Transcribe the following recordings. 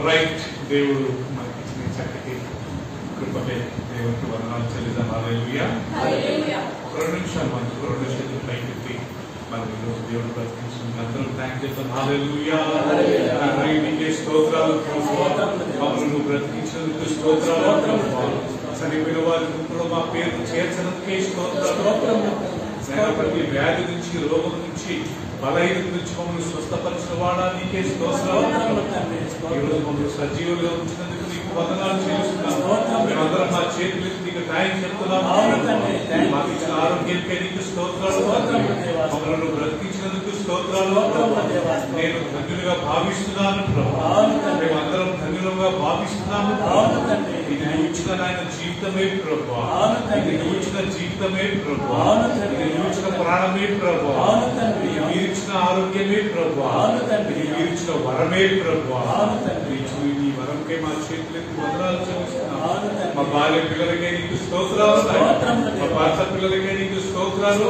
Right. దేవుడు మనకి ఇచ్చిన చక్కటి కృపకే దేవునికి వందనాలు చెల్లిద్దాం. హల్లెలూయా. రెండు నిమిషాలు మనకు రెండు చేతులు పైకెత్తి మనం ఈరోజు దేవుడు బ్రతికించిన అందరూ థ్యాంక్ చేస్తాం. హల్లెలూయా. నీకే స్తోత్రాలు ప్రభువా, మమ్మల్ని నువ్వు బ్రతికించినందుకు స్తోత్రాలు. చనిపోయిన వారి గుంపులో మా పేరు చేర్చినందుకే స్తోత్రాలు. ప్రతి వ్యాధి నుంచి, రోగం నుంచి, బలహీనత నుంచి మమ్మల్ని స్వస్థపరిచిన వాడా నీకే స్తోత్రాలు. ఈరోజు మమ్మల్ని సజీవులుగా ఉంచినందుకు నీకు వందనాలు చెల్లిస్తున్నాము. మేమందరం మా చేతులు నీకు న్యాయం చెప్తున్నాము. మాకు ఇచ్చిన ఆరోగ్యానికే నీకు స్తోత్రాలు. మమ్మల్ని బ్రతికించినందుకు స్తోత్రాలు. నేను ధన్యులుగా భావిస్తున్నాను ప్రభు. మేమందరం ధన్యులుగా భావిస్తున్నాము. ఇది నువ్వు ఇచ్చిన నాయన జీవితమే ప్రభు. ఇది నువ్వు ఇచ్చిన జీవితమే ప్రభు. ఇది నువ్వు ఇచ్చిన ప్రాణమే ప్రభు. మీరు ఇచ్చిన ఆరోగ్యమే ప్రభు. ఇది మీరు ఇచ్చిన వరమే ప్రభు. ఈ వరంకే మా చేతులకు వందనాలు చెల్లిస్తున్నాము. మా బాల్య పిల్లలకే నీకు స్తోత్రాలు. మా పాత పిల్లలకే నీకు స్తోత్రాలు.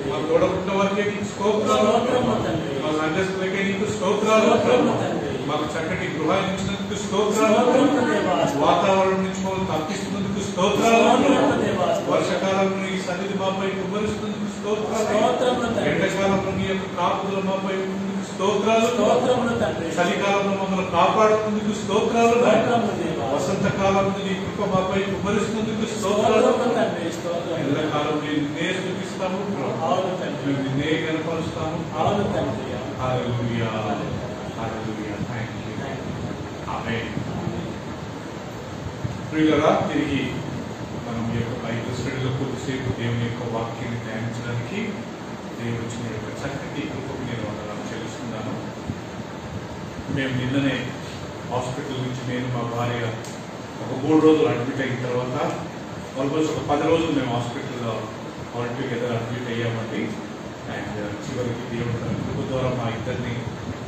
మా తోడపుట్టిన వారికే నీకు స్తోత్రాలు. మా సంఘస్థులకే నీకు స్తోత్రాలు. మాకు చక్కటి గృహాన్ని ఇచ్చినందుకు స్తోత్రాలు. వాతావరణం నుంచి మమ్మల్ని తప్పిస్తున్నందుకు స్తోత్రాలు. వర్షకాలంలో ఈ సన్నిధి మాపై కుమ్మరిస్తున్నందుకు స్తోత్రాలు. ఎండాకాలంలో నీ యొక్క కాపుదల మాపై స్తోత్రాలు. చలికాలంలో మమ్మల్ని కాపాడుతున్నందుకు స్తోత్రాలు. వసంత కాలంలో నీ కృప మాపై కుమ్మరిస్తున్నందుకు స్తోత్రాలు. ఎల్లకాలం నిన్నే స్తుతిస్తాము, నిన్నే కనపరుస్తాము. హల్లెలూయా. హల్లెలూయా. Thank you. ఆమేన్. ప్రియులారా, తిరిగి మనం ఈ యొక్క బైబిల్ స్టడీలో కొద్దిసేపు దేవుని యొక్క వాక్యాన్ని ధ్యానించడానికి దేవుడు ఇచ్చిన యొక్క చక్కటి కృపకు నేను వందనాలు చెల్లిస్తున్నాను. మేము నిన్ననే హాస్పిటల్ నుంచి నేను మా భార్య ఒక 3 రోజులు అడ్మిట్ అయిన తర్వాత ఆల్మోస్ట్ ఒక 10 రోజులు మేము హాస్పిటల్లో ఆల్ టుగెదర్ అడ్మిట్ అయ్యామండి. అండ్ చివరికి దేవుడు తన కృప ద్వారా మా ఇద్దరిని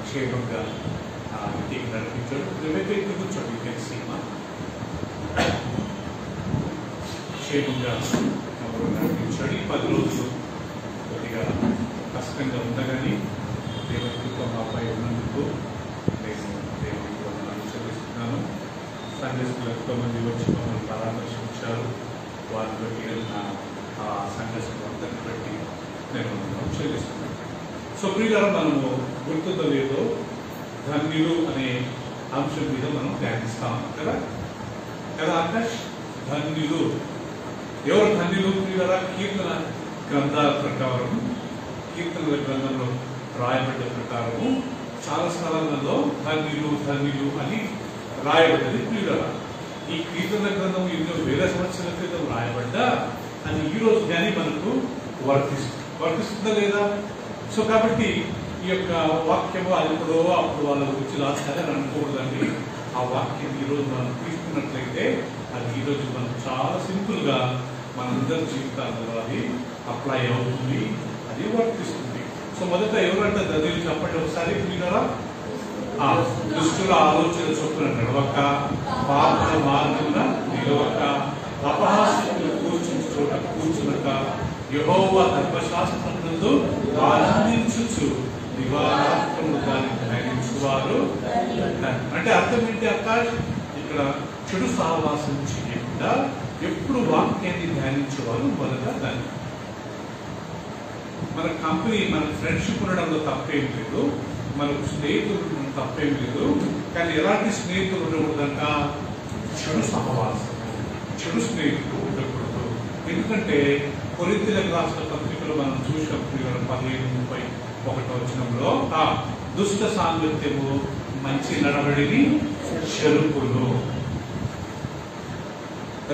క్షేమంగా ఇంటికి నడిపించాడు. కూర్చోండి, క్షేమంగా నడిపించాడు. ఈ 10 రోజులు కొద్దిగా కష్టంగా ఉండగాని దేవుని కృప మాపై ఉన్నందుకు నేను దేవునికి వందనాలు చెల్లిస్తున్నాను. సంఘస్థులు ఎంతో మంది వచ్చి మమ్మల్ని పరామర్శించారు. వారిని బట్టి ఆ సంఘస్థులు అందరిని బట్టి నేను వందనాలు చెల్లిస్తున్నాను. సో ప్రియులారా, మనము గుర్తుందో లేదో ధన్యులు అనే అంశం మీద మనం ధ్యానిస్తాం కదా ఆకాష్. ధన్యులు ఎవరు ధన్యులు ప్రియులారా? కీర్తన గ్రంథాల ప్రకారం, కీర్తనల గ్రంథంలో రాయబడ్డ ప్రకారము చాలా స్థలాలలో ధన్యులు ధన్యులు అని రాయబడ్డది ప్రియులారా. ఈ కీర్తన గ్రంథం ఎన్నో వేల సంవత్సరాల క్రితం రాయబడ్డా అది ఈ రోజు కానీ మనకు వర్తిస్తుందా లేదా? సో కాబట్టి ఈ యొక్క వాక్యము అది ఎప్పుడో అప్పుడు వాళ్ళ గురించి రాస్తారని అనుకోకూడదండి. ఆ వాక్యం ఈరోజు మనం తీసుకున్నట్లయితే అది ఈరోజు మనం చాలా సింపుల్ గా మనందరి జీవితాలలో అది అప్లై అవుతుంది, అది వర్తిస్తుంది. సో మొదట ఎవరంటే ధన్యులు చెప్పండి ఒకసారి విన్నారా? దుష్టుల ఆలోచన చొప్పున నడవక, పాపల మార్గమున నిలవక, అపహాస్యులు కూర్చుని చోట కూర్చునక, యెహోవా ధర్మశాస్త్రమునందు ఆనందించుచు దివారాత్రములు దాన్ని ధ్యానించువారు. అంటే అర్థం ఏంటి ఆకాష్? ఇక్కడ చెడు సహవాసం చేయకుండా ఎప్పుడు వాక్యాన్ని ధ్యానించేవారు మొదట దాన్ని. మన కంపెనీ, మన ఫ్రెండ్షిప్ ఉండడంలో తప్పేం లేదు, మనకు స్నేహితులు ఉండడం తప్పేం లేదు. కానీ ఎలాంటి స్నేహితులు ఉండకూడదంట? చెడు సహవాసం, చెడు స్నేహితులు ఉండకూడదు. ఎందుకంటే కొరింథీయులకు రాసిన పత్రికలో మనం చూసాం 15:31 దుష్ట సాంగత్యము మంచి నడవడిని చెరుపులు.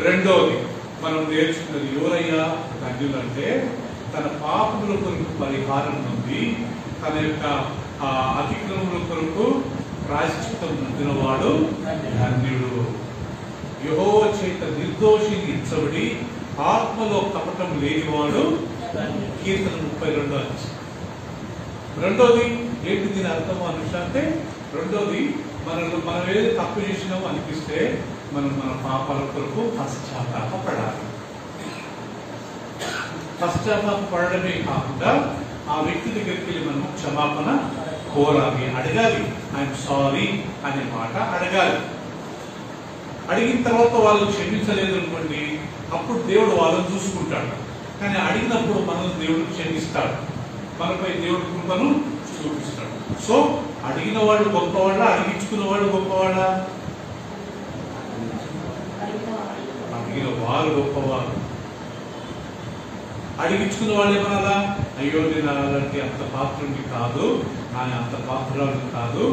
రెండోది మనం నేర్చుకున్నది ఎవరయ్యా ధన్యులు అంటే? తన పాపముల కొరకు పరిహారం నుండి, తన యొక్క అతిక్రమముల కొరకు ప్రాయశ్చిత్తం పొందినవాడు ధన్యుడు. యెహోవా చేత నిర్దోషిని ఎంచబడి ఆత్మలో కపటం లేనివాడు. కీర్తన 32. రెండోది ఏంటి దీని అర్థం అనుష అంటే? రెండోది మనం ఏది తప్పు చేసినామో అనిపిస్తే మనం మన పాపాల కొరకు పశ్చాత్తాపడాలి. పశ్చాత్తాపడమే కాకుండా ఆ వ్యక్తి దగ్గరికి వెళ్ళి మనం క్షమాపణ కోరాలి, అడగాలి. ఐఎమ్ సారీ అనే మాట అడగాలి. అడిగిన తర్వాత వాళ్ళు క్షమించలేదు అనుకోండి, అప్పుడు దేవుడు వాళ్ళని చూసుకుంటాడు. కానీ అడిగినప్పుడు మనల్ని దేవుడు క్షమిస్తాడు, మనపై దేవుడి కృపను చూపిస్తాడు. సో అడిగిన వాడు గొప్పవాళ్ళ, అడిగించుకున్న వాడు గొప్పవాళ్ళ? అడిగిన వారు గొప్పవారు. అడిగించుకున్న వాళ్ళు ఏమన్నా, అయ్యో నేను అలాంటి అంత పాత్రుని కాదు, ఆయన అంత పాత్రురాలు కాదు,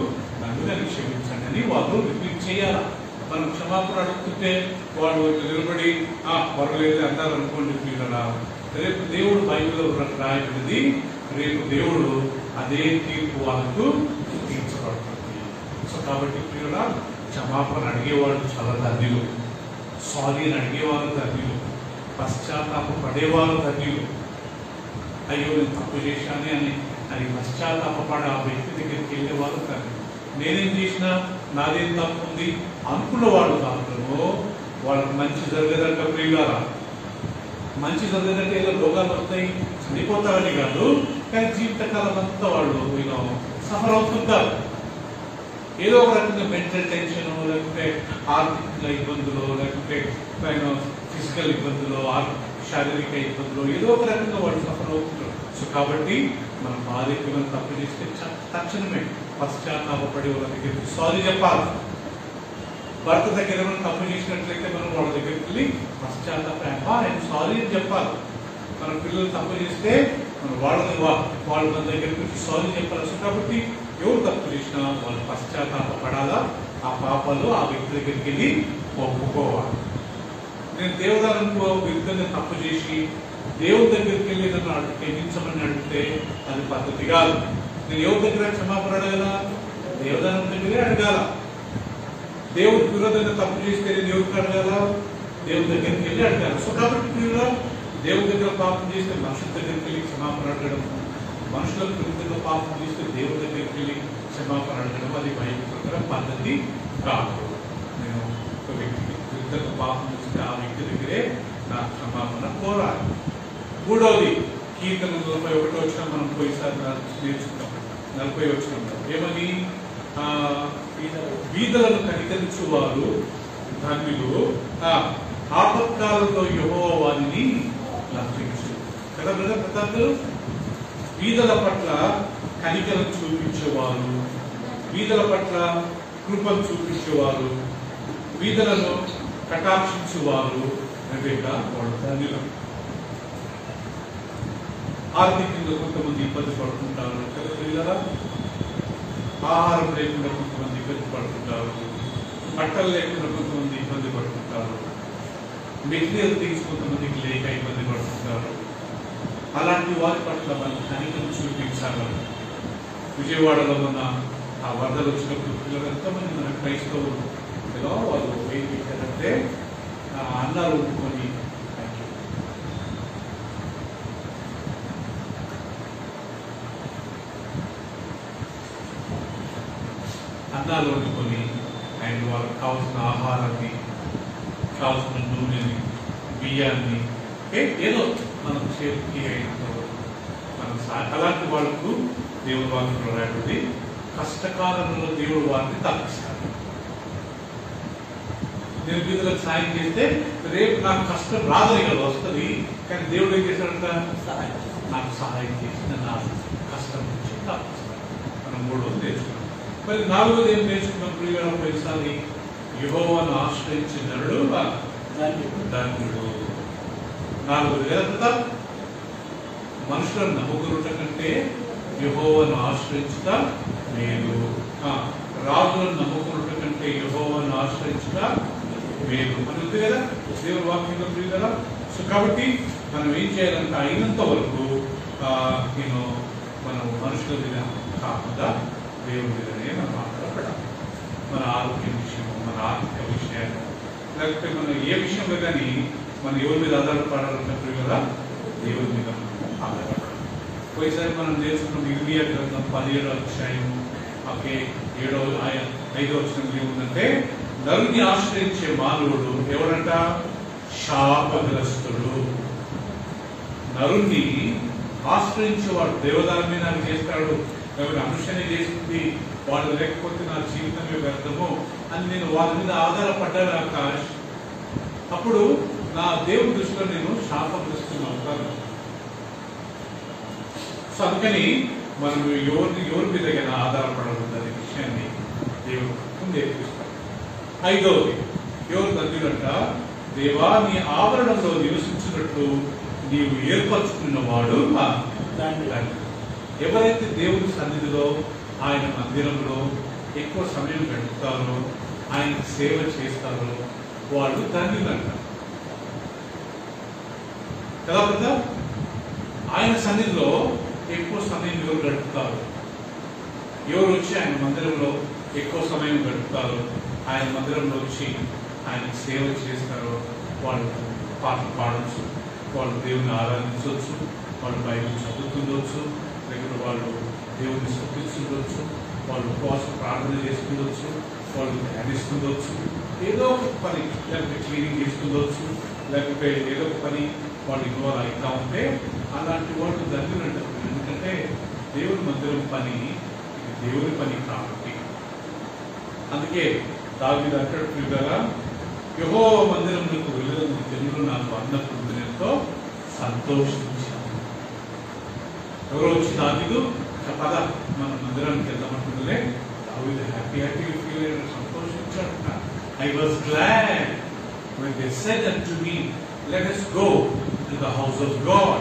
నన్ను క్షమించండి అని వాళ్ళు రిపీట్ చేయాలా. మనం క్షమాపణ అడుగుతుంటే వాడు నిలబడి పర్వాలేదు అన్నారు అనుకోండి పిల్లలా, రేపు దేవుడు బైబిల్లో రాయబడింది, రేపు దేవుడు అదే తీర్పు వాళ్ళకు తీర్చబడుతుంది. సో కాబట్టి పిల్లలా, క్షమాపణ అడిగేవాళ్ళు చాలా ధన్యులు, సారీ అని అడిగేవాళ్ళు ధన్యులు, పశ్చాత్తాప పడేవాళ్ళు ధన్యులు. అయ్యో నేను తప్పు చేశానే అని పశ్చాత్తాపడ ఆ వ్యక్తి దగ్గరికి వెళ్ళేవాళ్ళు ధన్యులు. నేనేం చేసినా నాదేం తప్పు ఉంది అనుకున్నవాడు దాంట్లో వాళ్ళకి మంచి జరగదంట ప్రియులారా. మంచి జరగదంటే ఏదో రోగాలు వస్తాయి, చనిపోతారని కాదు, కానీ జీవితకాలం అంతా వాళ్ళు సఫర్ అవుతుంటారు. ఏదో ఒక రకంగా మెంటల్ టెన్షన్, లేకపోతే ఆర్థిక ఇబ్బందులు, లేకపోతే ఫిజికల్ ఇబ్బందులు, శారీరక ఇబ్బందులు, ఏదో ఒక రకంగా వాళ్ళు సఫర్ అవుతుంటారు. సో కాబట్టి మన భార్యకి మనం తప్పు చేస్తే తక్షణమే పశ్చాత్తాపడి వాళ్ళ దగ్గరికి సారీ చెప్పాలి. భర్త దగ్గర మనం తప్పు చేసినట్లయితే మనం వాళ్ళ దగ్గరికి వెళ్ళి పశ్చాత్తాప నేను సారీ అని చెప్పాలి. మన పిల్లలు తప్పు చేస్తే మనం వాళ్ళ మన దగ్గరికి సారీ చెప్పాలి. కాబట్టి ఎవరు తప్పు చేసినా వాళ్ళు పశ్చాత్తాపడాలా, ఆ పాపాలు ఆ వ్యక్తి దగ్గరికి వెళ్ళి ఒప్పుకోవాలి. నేను దేవదానంకు విరుద్ధంగా తప్పు చేసి దేవుడి దగ్గరికి వెళ్ళి నన్ను క్షమించమని అడిగితే అది పద్ధతి కాదు. నేను ఎవరి దగ్గర క్షమాపణ అడగల? దేవదానం దగ్గరే అడగాల. దేవుడికి విరోధంగా తప్పు చేస్తే నేను ఎవరికి అడగాల? దేవుడి దగ్గరికి వెళ్ళి అడగాలి. సో కాబట్టి దేవుడి దగ్గర పాపం చేస్తే మనుషుల దగ్గరికి వెళ్ళి క్షమాపణ అడగడం, మనుషులకు విరుద్ధంగా పాపం చేస్తే దేవుడి దగ్గరికి వెళ్ళి క్షమాపణ అడగడం అది బైబిల్ ప్రకారం పద్ధతి కాదు. నేను ఒక వ్యక్తికి విరుద్ధంగా పాపం చేస్తే ఆ వ్యక్తి దగ్గరే నా క్షమాపణ కోరాలి. మూడవది కీర్తన 41 వచ్చిన మనం పోయిసారి నేర్చుకుంటాం. 40 వచ్చిన ఏమని, బీదలను కనికరించు వారు ధన్యులు, ఆపత్కాలంలో యెహోవా వారిని రక్షించు. కదా బ్రదర్ ప్రతాప్? బీదల పట్ల కనికరం చూపించేవారు, బీదల పట్ల కృపను చూపించేవారు, బీదలను కటాక్షించేవారు వాళ్ళు ధన్యులు. ఆర్థికంగా కొంతమంది ఇబ్బంది పడుతుంటారు కదా పిల్లల, ఆహారం లేకుండా కొంతమంది ఇబ్బంది పడుతుంటారు, బట్టలు లేకుండా కొంతమంది ఇబ్బంది పడుతుంటారు, మెటీరియల్ థింగ్స్ కొంతమందికి లేక ఇబ్బంది పడుతుంటారు. అలాంటి వారి పట్ల మనం కనికరం చూపించాలి. విజయవాడలో ఉన్న ఆ వరదలు వచ్చినప్పుడు పిల్లలు ఎంతమంది మన క్రైస్తవులు ఎలా వాళ్ళు ఏం పెట్టారంటే అన్నారు వండుకొని, అన్నాలు వండుకొని అండ్ వాళ్ళకి కావాల్సిన ఆహారాన్ని, కావాల్సిన నూనెని, బియ్యాన్ని ఏదో మనం చేతికి మనం అలాంటి వాళ్ళకు దేవుడు వాక్యంలో రాయబడింది, కష్టకాలంలో దేవుడు వారిని తప్పిస్తాడు. నేను బీదలకు సాయం చేస్తే రేపు నాకు కష్టం రాదని కదా వస్తుంది, కానీ దేవుడు ఏం చేశాడంట, నాకు సహాయం చేసిన నా కష్టం నుంచి తప్పిస్తాడు. మనం 3వది నేర్చుకున్నాం. మరి 4వది ఏం నేర్చుకున్నాం ప్రియులారా? పోయినసారి యెహోవాను ఆశ్రయించిన నరుడు ధన్యుడు. 4వది కదా, మనుషులను నమ్ముకునుట కంటే యెహోవాను ఆశ్రయించుట మేలు, రాజులను నమ్ముకునుట కంటే యెహోవాను ఆశ్రయించుట మేలు అని ఉంది కదా దేవుని వాక్యంలో ప్రియులారా. సో కాబట్టి మనం ఏం చేయాలంటే అయినంత వరకు మనం మనుషుల మీద కాకుండా దేవుడి మీదనే మనం ఆధారపడాలి. మన ఆరోగ్యం విషయం, మన ఆర్థిక విషయాలు, లేకపోతే మనం ఏ విషయంలో కానీ మనం ఎవరి మీద ఆధారపడాలంటే కదా దేవుడి మీద ఆధారపడాలి. పోయిసారి మనం నేర్చుకున్న ఇర్మియా గ్రంథం 17వ అధ్యాయం 5వ వచనం ఏముందంటే, నరుని ఆశ్రయించే మానవుడు ఎవరంట? శాపగ్రస్తుడు. నరుణ్ణి ఆశ్రయించేవాడు దేవదానం మీద చేస్తాడు, ఎవరు అనుషని చేసింది వాళ్ళు లేకపోతే నా జీవితమే వ్యర్థము అని నేను వాళ్ళ మీద ఆధారపడ్డాను ఆకాష్. అప్పుడు నా దేవుడి దృష్టిలో నేను శాపగ్రస్తుని అవుతాను. సో అందుకని మనం ఎవరి మీదైనా ఆధారపడకూడదు అనే విషయాన్ని దేవుడు నేర్పిస్తాడు. ఐదవది, ఎవరు ధన్యులంట? దేవా, నీ ఆవరణంలో నివసించినట్లు నీవు ఏర్పరచుకున్నవాడు ధన్యుడు. ఎవరైతే దేవుడి సన్నిధిలో, ఆయన మందిరంలో ఎక్కువ సమయం గడుపుతారో, ఆయన సేవ చేస్తారో వాళ్ళు ధన్యులంట కదా కదా. ఆయన సన్నిధిలో ఎక్కువ సమయం ఎవరు గడుపుతారు, ఎవరు వచ్చి ఆయన మందిరంలో ఎక్కువ సమయం గడుపుతారో, ఆయన మందిరంలో వచ్చి ఆయన సేవ చేస్తారో వాళ్ళు పాటలు పాడవచ్చు, వాళ్ళు దేవుని ఆరాధించవచ్చు, వాళ్ళు బైబిల్ చదువుతుండొచ్చు, లేకపోతే వాళ్ళు దేవుని స్తుతిస్తుండొచ్చు, వాళ్ళు ఉపవాసం ప్రార్థన చేస్తుండొచ్చు, వాళ్ళు ధ్యానిస్తుండొచ్చు, ఏదో ఒక పని, లేకపోతే క్లీనింగ్ చేస్తుండొచ్చు, లేకపోతే ఏదో ఒక పని వాళ్ళు ఇన్వాల్వ్ అవుతా ఉంటే అలాంటి వాళ్ళు ధన్యులు అంటారు. ఎందుకంటే దేవుని మందిరం పని ఇది దేవుని పని కాబట్టి. అందుకే దావీదు అంటాడు, ప్రియులారా, యెహోవా మందిరమునకు వెళ్ళిన జనులు నాకు అన్నప్పుడు ఎంతో సంతోషించాను. ఎవరో వచ్చి దావీదు పద మన మందిరానికి వెళ్దామంటుందిలే, దావీదు హ్యాపీ ఫీల్ సంతోషించాడు. I was glad when they said unto me, let us go to the house of God.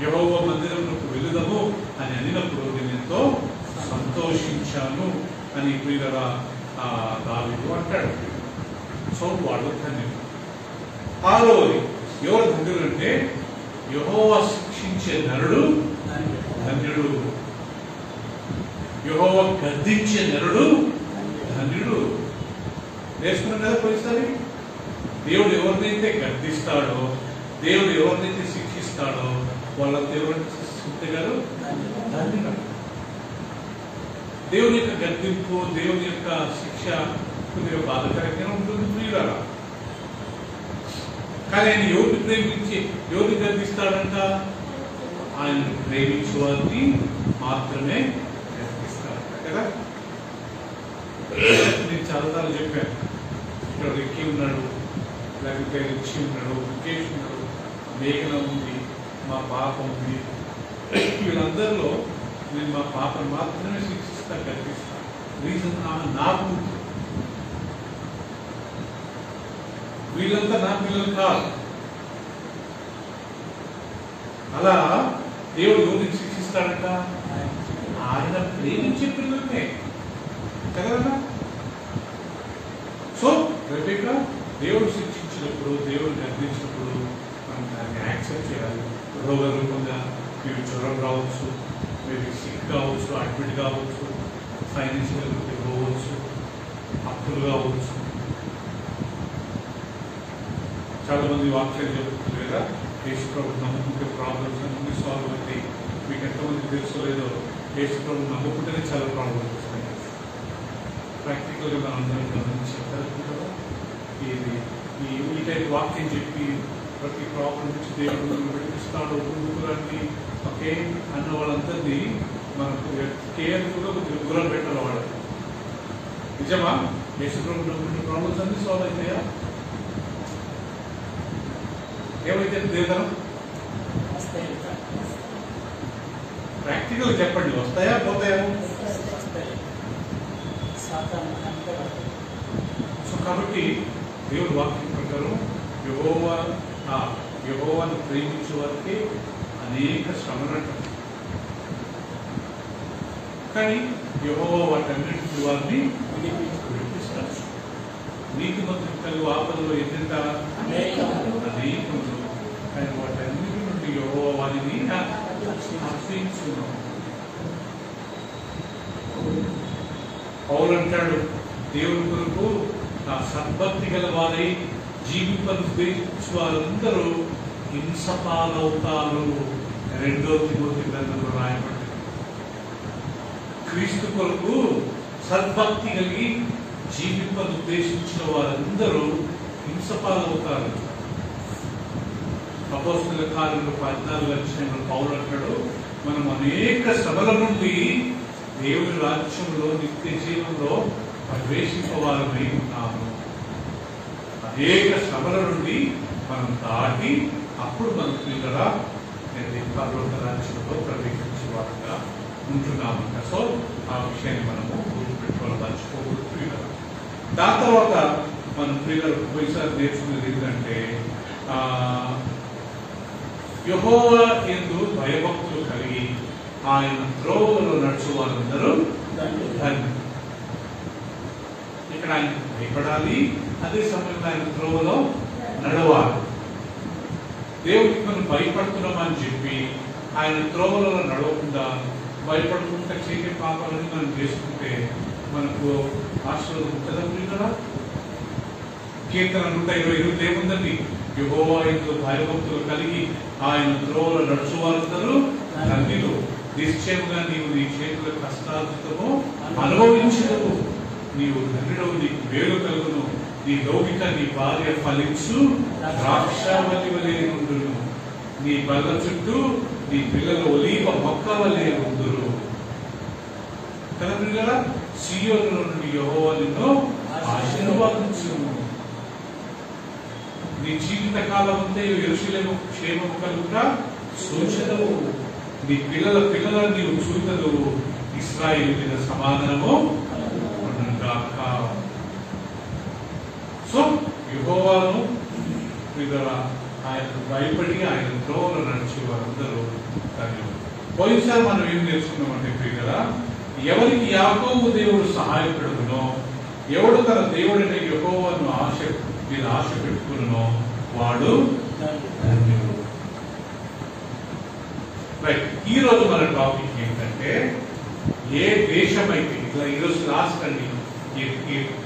యెహోవా మందిరమునకు వెళుదాము అని అనినప్పుడు నేను ఎంతో సంతోషించాను అని ప్రియులారా దావీదు అంటాడు. సో వాళ్ళు ధన్యులు. ఆరవది, ఎవరు ధన్యులు అంటే యెహోవా శిక్షించే నరుడు ధన్యుడు, యెహోవా గద్దించే నరుడు ధన్యుడు. నేర్చుకున్నాం కదా పోయిసారి. దేవుడు ఎవరినైతే గద్దిస్తాడో, దేవుడు ఎవరినైతే శిక్షిస్తాడో వాళ్ళంతా ఎవరైతే శిక్షించగలరు ధన్యుడు. దేవుని యొక్క గద్దింపు, దేవుని యొక్క శిక్ష కొద్దిగా బాధకరంగా ఉంటుంది ప్రియులారా. కానీ ఆయన ఎవరిని ప్రేమించి ఎవరిని గద్దిస్తాడంట? ఆయన ప్రేమించే వారిని మాత్రమే గద్దిస్తాడంట కదా. నేను చాలాసార్లు చెప్పాను, ఇక్కడ రిక్కి ఉన్నాడు, లేకపోతే రిక్షి ఉన్నాడు, ముఖేష్ ఉన్నాడు, మేఘన ఉంది, మా పాప ఉంది. వీళ్ళందరిలో నేను మా పాపను మాత్రమే శిక్షిస్తా, గద్దిస్తాను. రీజన్ ఆమె నా కూతురు, వీళ్ళంతా నా పిల్లలు కాదు. అలా దేవుడు ఎవరిని శిక్షిస్తాడంట? ఆయన ప్రేమించే పిల్లలనే కదా. సో రెబెక్కా దేవుడు శిక్షించినప్పుడు, దేవుడు గద్దించినప్పుడు మనం దాన్ని యాక్సెప్ట్ చేయాలి. రోగ రూపంగా మీరు జ్వరం రావచ్చు, మీరు సిక్ కావచ్చు, అడ్మిట్ కావచ్చు, ఫైనాన్షియల్ పోవచ్చు, అప్పులు కావచ్చు. చాలా మంది వాక్యాలు చెప్తుంది కదా, యేసు ప్రభు నమ్ముకుంటే ప్రాబ్లమ్స్ అన్ని సాల్వ్ అవుతాయి. మీకు ఎంతమంది తెలుసో లేదో, యేసు ప్రభు నమ్ముకుంటేనే చాలా ప్రాబ్లమ్స్ వస్తాయి. ప్రాక్టికల్గా మనం అందరం గమనించారు కదా. ఈ టైప్ వాక్యం చెప్పి ప్రతి ప్రాబ్లం నుంచి దేవుడు విడిపిస్తాడు, ముందుకురండి ఓకే అన్న వాళ్ళందరినీ మనకు కేర్ఫుల్గా కొద్దిగా దూరం పెట్టాలి. వాళ్ళు నిజమా? యేసు ప్రభు నమ్ముకుంటే ప్రాబ్లమ్స్ అన్ని సాల్వ్ అవుతాయా? ఏమైతే దేవతనం ప్రాక్టికల్ చెప్పండి, వస్తాయా పోతాయా? సో కాబట్టి దేవుడు వాక్యం ప్రకారం యెహోవాను ప్రేమించే వారికి అనేక శ్రమలు అంటారు. కానీ యెహోవా వాటన్నింటి వారిని విడిపిస్తాడు. నీతి మంత్రులు కలిగి ఆపదలో ఎన్నింట అనేకములు, కానీ వాటన్నిటి నుండి యెహోవా వారిని రక్షించును. పౌలు అంటాడు, దేవుని కొరకు సద్భక్తి గల వారై జీవింపను ఉద్దేశించు వారందరూ హింసపాలవుతారు. 2 తిమోతి గ్రంథంలో రాయబడింది. క్రీస్తు కొరకు సద్భక్తి కలిగి జీవింపను ఉద్దేశించిన వారందరూ హింసపాలవుతారు. అపోస్తలుల కార్యములు 14వ అధ్యాయంలో పౌలు అంటాడు, మనం అనేక శ్రమల నుండి దేవుని రాజ్యంలో నిత్య జీవంలో ప్రవేశింపవారమై ఉన్నాము. అనేక శ్రమల నుండి మనం దాటి అప్పుడు మనకు ఇక్కడ పరలోక రాజ్యంలో ప్రవేశించేవారుగా ఉంటున్నామంట. సో ఆ విషయాన్ని మనము గుర్తుపెట్టుకోవాలి, మర్చిపోకూడదు కదా. దాని తర్వాత మనం ప్రియులకు పోయిసారి నేర్చుకునేది ఏంటంటే యెహోవా యందు భయభక్తులు కలిగి ఆయన త్రోవలో నడుచు వాళ్ళందరూ ధన్యులు. ఇక్కడ ఆయన భయపడాలి, అదే సమయంలో ఆయన త్రోవలో నడవాలి. దేవుడికి మనం భయపడుతున్నామని చెప్పి ఆయన త్రోవలో నడవకుండా భయపడుకుంటా చేసే పాపాలని మనం చేసుకుంటే మనకు ఆశీర్వాదం ఉంటుందని కదా. కీర్తన 128 ఏముందండి? యెహోవా యందు భయభక్తులు కలిగి ఆయన త్రోవలో నడుచువారందరూ ధన్యులు. నిశ్చయముగా నీవు నీ చేతుల కష్టార్జితము అనుభవించదు. నీవు ధన్యుడవు, నీకు మేలు కలుగును. నీ లౌకిక నీ భార్య ఫలించు ద్రాక్షావళి వలె ఉండును. నీ బల్ల చుట్టూ నీ పిల్లల ఒలీవ మొక్క వలె ఉందురు. కదా పిల్లల, సీయోనులో నుండి యెహోవా నిన్ను ఆశీర్వదించును. నీ జీవిత కాలం అంతా యెరూషలేము క్షేమము కలుగుట సూచనవు. నీ పిల్లల పిల్లలను నీవు చూతదు. ఇశ్రాయేలు మీద సమాధానము ఉండుగాక. సో యెహోవాను ఆయనకు భయపడి ఆయన త్రోవలో నడిచే వారందరూ ధన్యులు. పోయినసారి మనం ఏం నేర్చుకున్నామంటే ప్రియుల, ఎవరికి యాకోబు దేవుడు సహాయపడునో, ఎవడు తన దేవుడైన యెహోవాను మీద ఆశ పెట్టుకున్నో వాడు ధన్యుడు. రైట్. ఈ రోజు మన టాపిక్ ఏంటంటే, ఏ దేశమైతే ఇట్లా ఈరోజు లాస్ట్ అండి,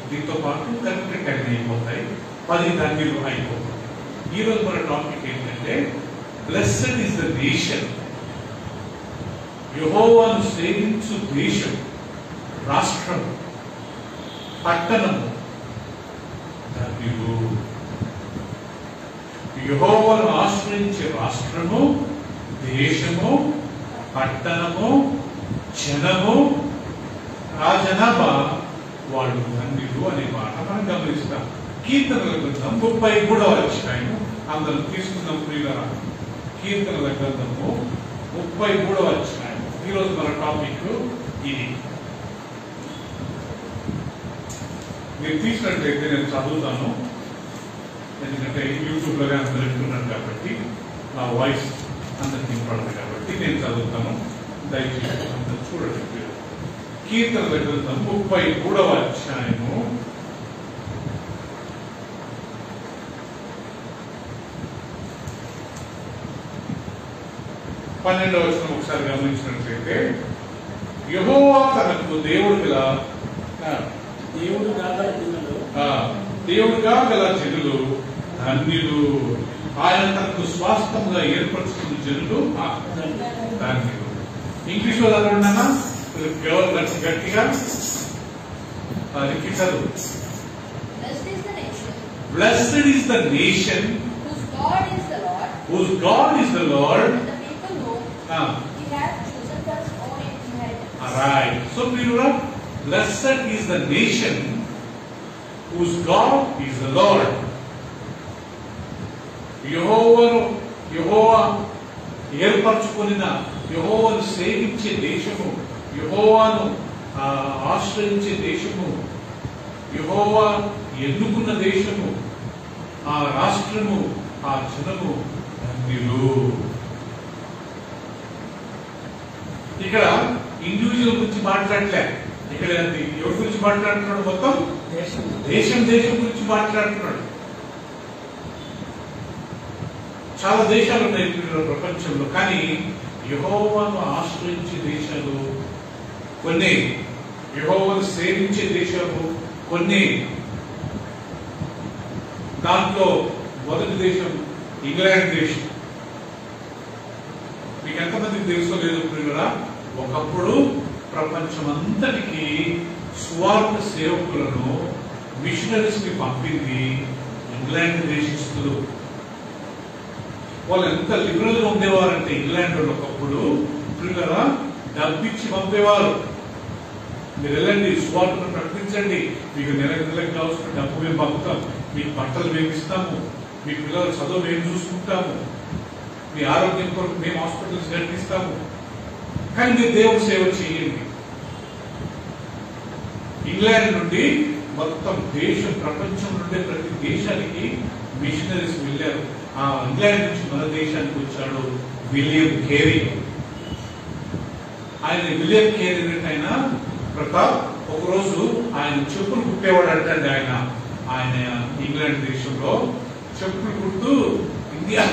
దీంతో పాటు కరెక్ట్ 10 అయిపోతాయి, 10 ధన్యులు అయిపోతాయి. ఈ రోజు మన టాపిక్ ఏంటంటే, బ్లెస్డ్ ఇస్ ద నేషన్. యెహోవాను సేవించు దేశం, రాష్ట్రం, పట్టణము ధన్యులు. యెహోవాను ఆశ్రయించే రాష్ట్రము, దేశము, పట్టణము, జనము, రాజనామా వాళ్ళు ధన్యులు అనే మాట మనం గమనిస్తాం. కీర్తనల గ్రంథం 33వ అధ్యాయం అందరం తీసుకున్నాం ప్రియులారా. కీర్తనల గ్రంథము 33వ అధ్యాయం. ఈరోజు మన టాపిక్ ఇది. మీరు తీసినట్లయితే నేను చదువుతాను, ఎందుకంటే యూట్యూబ్ లోనే అందరూ వింటున్నాను కాబట్టి నా వాయిస్ అందరికి వినపడదు కాబట్టి నేను చదువుతాను. దయచేసి అందరూ చూడండి. కీర్తనల గ్రంథం 33వ అధ్యాయము 12వ వచనం ఒకసారి గమనించినట్లయితే, యెహోవా తనకు దేవుడుగా గల జనులు ధన్యులు. ఆయన తనకు స్వాస్థ్యంగా ఏర్పరచుకున్న జనులు ధన్యులు. ఇంగ్లీష్ లో చదవండి, గట్టిగా చదువు. Blessed is the nation whose God is the Lord, and the people whom He has chosen for His own inheritance. Alright. So, blessed is the nation whose God is the Lord. యెహోవా ఏర్పరచుకున్న, యెహోవాను సేవించే దేశము, యెహోవాను ఆశ్రయించే దేశము, యెహోవా ఎన్నుకున్న దేశము, ఆ రాష్ట్రము, ఆ జనము ధన్యులు. ఇక్కడ ఇండివిజువల్ గురించి మాట్లాడలే, ఇక్కడ ఎవరి గురించి మాట్లాడుతున్నాడు? మొత్తం దేశం గురించి మాట్లాడుతున్నాడు. చాలా దేశాలు ఉన్నాయి ప్రపంచంలో, కానీ యెహోవాను ఆశ్రయించే దేశాలు కొన్ని, యెహోవాను సేవించే దేశాలు కొన్ని. దాంట్లో మొదటి దేశం ఇంగ్లాండ్ దేశం. మీకు ఎంతమందికి తెలుసో లేదు ప్రియులారా, ఒకప్పుడు ప్రపంచం అంతటికి స్వార్థ సేవకులను, మిషనరీస్ ని పంపింది ఇంగ్లాండ్ దేశస్తులు. వాళ్ళు ఎంత లిబరల్ గా ఉండేవారంటే ఇంగ్లాండ్ ఒకప్పుడు కదా డబ్బిచ్చి పంపేవారు. మీరు వెళ్ళండి, సువార్తను ప్రకటించండి, మీకు నెలకు కావాల్సిన డబ్బు మేము పంపుతాం, మీకు బట్టలు మేము ఇస్తాము, మీ పిల్లల చదువు మేము చూసుకుంటాము, మీ ఆరోగ్యం కొరకు మేము హాస్పిటల్స్ నడిపిస్తాము, కానీ మీరు దేవుడి సేవ చేయండి. ఇంగ్లాండ్ నుండి మొత్తం దేశం, ప్రపంచం నుండి ప్రతి దేశానికి మిషనరీస్ వెళ్ళారు. ఆ ఇంగ్లాండ్ నుంచి మన దేశానికి వచ్చాడు విలియం కేరీ. ఆయన విలియం కేరీ ఆయన ప్రతాప్ ఒకరోజు ఆయన చెప్పులు కుట్టేవాడు అంటండి. ఆయన ఇంగ్లాండ్ దేశంలో చెప్పులు కుడుతూ ఇండియా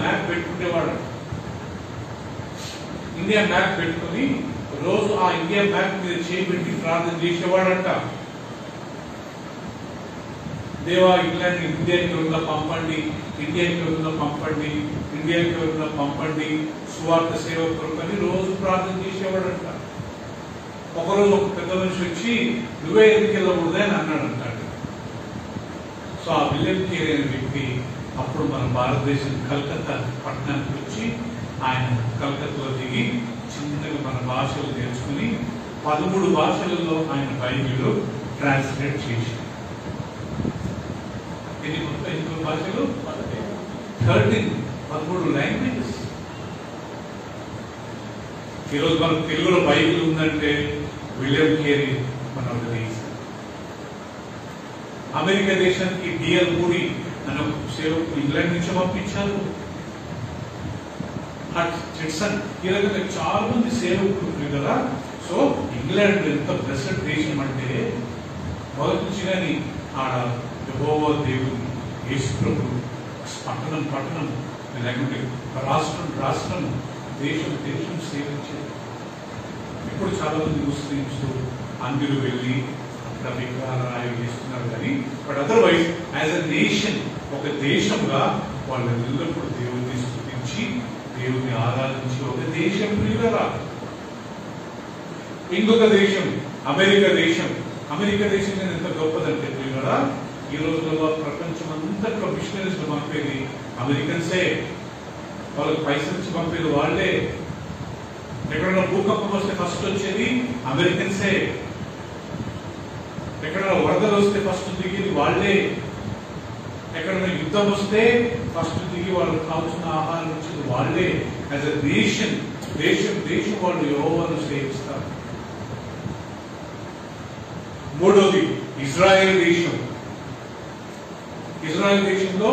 మ్యాప్ పెట్టుకునేవాడు. ఇండియా మ్యాప్ పెట్టుకుని రోజు ఆ ఇండియా మ్యాప్ మీద చేపెట్టి ప్రార్థన చేసేవాడంట. దేవా ఇంగ్లాండ్ ఇండియాకి ఉన్న పంపండి, ఇండియాకి ఉన్న పంపండి, ఇండియాకి ఉన్న పంపండి, సువార్త సేవ కొరకని రోజు ప్రార్థన చేసేవాడంట. ఒకరోజు ఒక పెద్ద మనిషి వచ్చి నువ్వే ఎందుకు వెళ్ళకూడదు అని అన్నాడు అంటాడు. సో ఆ విలియం కేరీ అనే వ్యక్తి అప్పుడు మన భారతదేశం కలకత్తా పట్టణానికి వచ్చి ఆయన కలకత్తాలో దిగి చిన్నగా మన భాషలు నేర్చుకుని 13 భాషలలో ఆయన బైబిల్ ట్రాన్స్లేట్ చేసి ఎన్ని భాషలు 13 లాంగ్వేజెస్. ఈరోజు మనకు తెలుగులో బైబిల్ ఉందంటే విలియం కేరీ మన అమెరికా దేశానికి డిఎల్ మూడీ అనే ఒక సేవకు ఇంగ్లాండ్ నుంచి పంపించారు. ఈ రకంగా చాలా మంది సేవకులు కదా. సో ఇంగ్లాండ్ ఎంత బ్లెస్డ్ దేశం అంటే మొదటి నుంచి కానీ ఆడ యెహోవా దేవుని యేసు ప్రభువు పట్టణం లేకుంటే రాష్ట్రం దేశం సేవించారు. ఇప్పుడు చాలా మంది ముస్లింస్ అందరూ వెళ్ళి అక్కడ విగ్రహాలు చేస్తున్నారు కానీ but otherwise as a nation, ఒక దేశంగా వాళ్ళ ఎల్లప్పుడూ దేవుడిని స్తుతించి దేవుని ఆరాధించి ఒక దేశం ప్రియులరా. ఇంకొక దేశం అమెరికా దేశం ఎంత గొప్పదంటే ప్రియులరా, ఈ రోజుల్లో ప్రపంచం అంతట్లో మిషనరీస్ పంపేది అమెరికన్సే, వాళ్ళకి పైసలు ఇచ్చి పంపేది వాళ్లే. ఎక్కడైనా భూకంపం వస్తే ఫస్ట్ వచ్చేది అమెరికన్సే, ఎక్కడైనా వరదలు వస్తే ఫస్ట్ దిగేది వాళ్లే, ఎక్కడైనా యుద్ధం వస్తే ఫస్ట్ దిగి వాళ్ళకి కావాల్సిన ఆహారం వచ్చేది వాళ్లే. యాజ్ అ నేషన్ దేశం వాళ్ళు యెహోవాను సేవిస్తారు. మూడోది ఇజ్రాయెల్ దేశంలో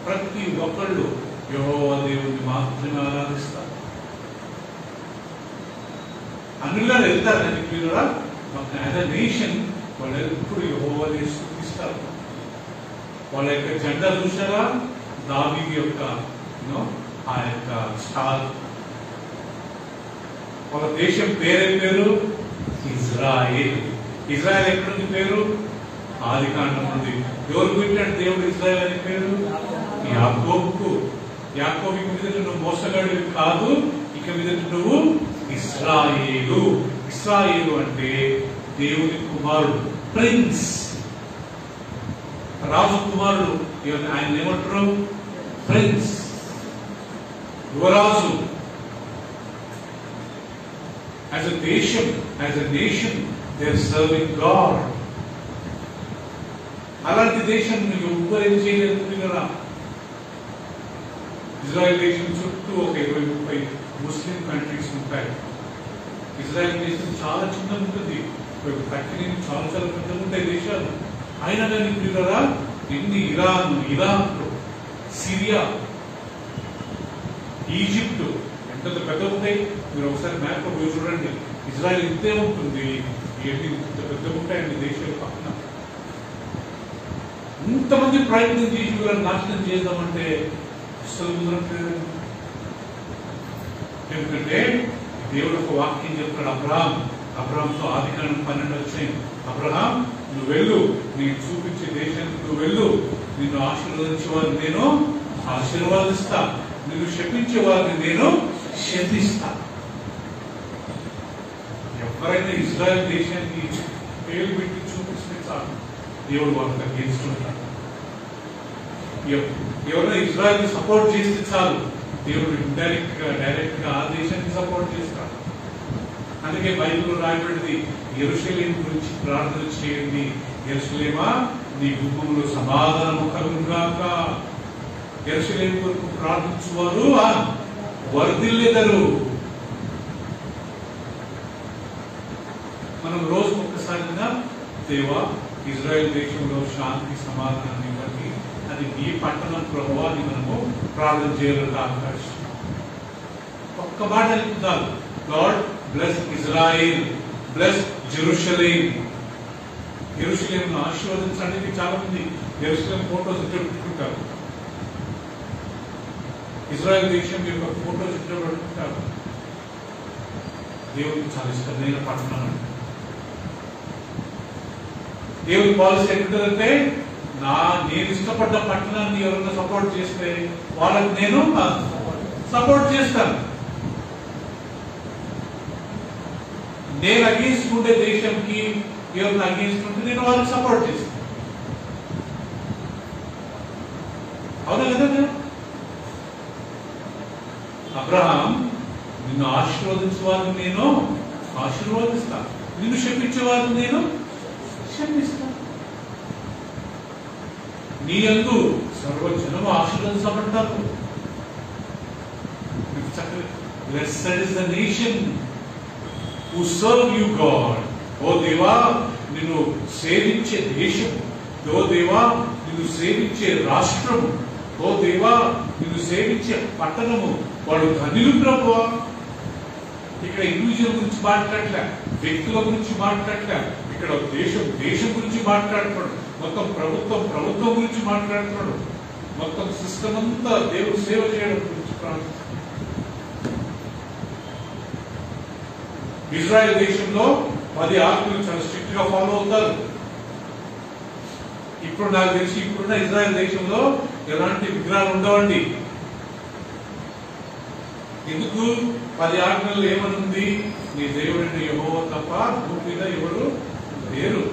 ప్రతి ఒక్కళ్ళు యెహోవా దేవుని మాత్రమే ఆరాధిస్తారు. అందులో వెళ్తారు కానీ కూడా యాజ్ అ నేషన్ వాళ్ళు ఎప్పుడు యెహోవాని స్తుతిస్తారు. వాళ్ళ యొక్క జెండా చూసారా, దావీదు యొక్క ఆ యొక్క స్టార్. వాళ్ళ దేశం పేరు ఇజ్రాయెల్ ఎక్కడుంది పేరు? ఆదికాండం నుండి. ఎవరు పెట్టాడు దేవుడు ఇజ్రాయెల్ అనే పేరు? యాకోబు మీద నువ్వు మోసగాడివి కాదు, ఇక మీద నువ్వు ఇశ్రాయేలు అంటే దేవుని కుమారుడు, ప్రిన్స్, రాజు కుమారుడు. ఆయన ఏమంటారు? ప్రిన్స్, యువరాజు. As a nation, they are serving God. అలాంటి దేశం నువ్వు ఎవ్వరేం చేయలేదు కదా. ఇజ్రాయెల్ దేశం చుట్టూ ఒక 20-30 ముస్లిం కంట్రీస్ ఉంటాయి. ఇజ్రాయెల్ దేశం చాలా చిన్నగా ఉంటుంది, చాలా పెద్దగా ఉంటాయి దేశాలు. అయినా కానీ కదా ఎన్ని ఇరాక్, సిరియా, ఈజిప్ట్ ఎంత పెద్ద ఉంటాయి. మీరు ఒకసారి మ్యాప్ పోయి చూడండి, ఇజ్రాయెల్ ఇంతే ఉంటుంది, ఇవన్నీ ఇంత పెద్దగా ఉంటాయండి దేశాల పక్కన. ఇంతమంది ప్రయత్నం చేసి వీళ్ళని నాశనం చేద్దామంటే అసలు కుదరట్లేదు. ఎందుకంటే దేవుడు ఒక వాక్యం చెప్తాడు అబ్రహాంతో, ఆదికాండం 12 వచ్చాయి. అబ్రహాం, నువ్వు వెళ్ళు, నేను చూపించే దేశానికి నువ్వు వెళ్ళు, నిన్ను ఆశీర్వదించే వారిని నేను ఆశీర్వాదిస్తా, నిన్ను శపించే వారిని నేను శపిస్తా. ఎవరైనా ఇజ్రాయెల్ దేశానికి పేరు పెట్టి చూపిస్తే చాలు, దేవుడు వాళ్ళకి తగ్గించుకుంటాడు. ఎవరైనా ఇజ్రాయెల్ సపోర్ట్ చేస్తే చాలు, దేవుడు డైరెక్ట్ గా ఆ దేశాన్ని సపోర్ట్ చేస్తాడు. అందుకే బైబిల్లో రాయబడింది, యెరూషలేము గురించి ప్రార్థన చేయండి, యెరూషలేమా నీ గుమ్మములో సమాధానము కలుగును గాక. యెరూషలేము కొరకు ప్రార్థించువారు వర్ధిల్లెదరు. మనం రోజు ఒక్కసారిగా దేవా ఇజ్రాయెల్ దేశంలో శాంతి సమాధానం ఇవ్వండి, అది మీ పట్టణం ప్రభువా అని మనము ప్రార్థన చేయాలని అవకాశం. ఒక్క మాట చెప్తారు, God bless Israel, bless Jerusalem. యెరూషలేమును ఆశీర్వదించడానికి చాలా మంది యెరూషలేం ఫోటోస్ పెట్టుకుంటారు, ఇజ్రాయెల్ దేశం యొక్క ఫోటోస్ పెట్టుకుంటారు. దేవుడికి చాలా ఇష్టమైన పట్టణం అండి. దేవుడి పాలసీ ఎక్కడంటే, నేను ఇష్టపడ్డ పట్టణాన్ని ఎవరైనా సపోర్ట్ చేస్తే వాళ్ళకి నేను సపోర్ట్ చేస్తాను. నేను అగేన్స్ట్ ఉండే దేశంకి ఎవరిని అగేన్స్ట్ ఉంటే నేను వాళ్ళకి సపోర్ట్ చేస్తాను. అవునా కదా? అబ్రహాం, నిన్ను ఆశీర్వదించే వారిని నేను ఆశీర్వదిస్తాను, నిన్ను శపించే వారిని నేను శపిస్తాను. నీ యందు సర్వజనము ఆశీర్వదించబడతారు. Blessed is the nation who serve you, God. ఓ దేవా, నిన్ను సేవించే దేశం, ఓ దేవా నిన్ను సేవించే రాష్ట్రము, ఓ దేవా నిన్ను సేవించే పట్టణము, వాడు ధనిలు ప్రభువా. ఇక్కడ ఇండివిజువల్ గురించి మాట్లాడలే, వ్యక్తుల గురించి మాట్లాడలే, ఇక్కడ దేశం గురించి మాట్లాడుతున్నాడు, మొత్తం ప్రభుత్వం గురించి మాట్లాడుతున్నాడు, మొత్తం సిస్టమ్ అంతా దేవుడు సేవ చేయడం గురించి ప్రార్థిస్తున్నాడు. ఇజ్రాయెల్ దేశంలో 10 ఆజ్ఞలు చాలా స్ట్రిక్ట్ గా ఫాలో అవుతారు. ఇప్పుడు నాకు తెలిసి ఇప్పుడున్న ఇజ్రాయెల్ దేశంలో ఎలాంటి విగ్రహాలు ఉండవండి. ఎందుకు? 10 ఆజ్ఞలు ఏమనుంది? నీ దేవుడైన యెహోవా తప్ప భూమి మీద ఎవరు లేరు.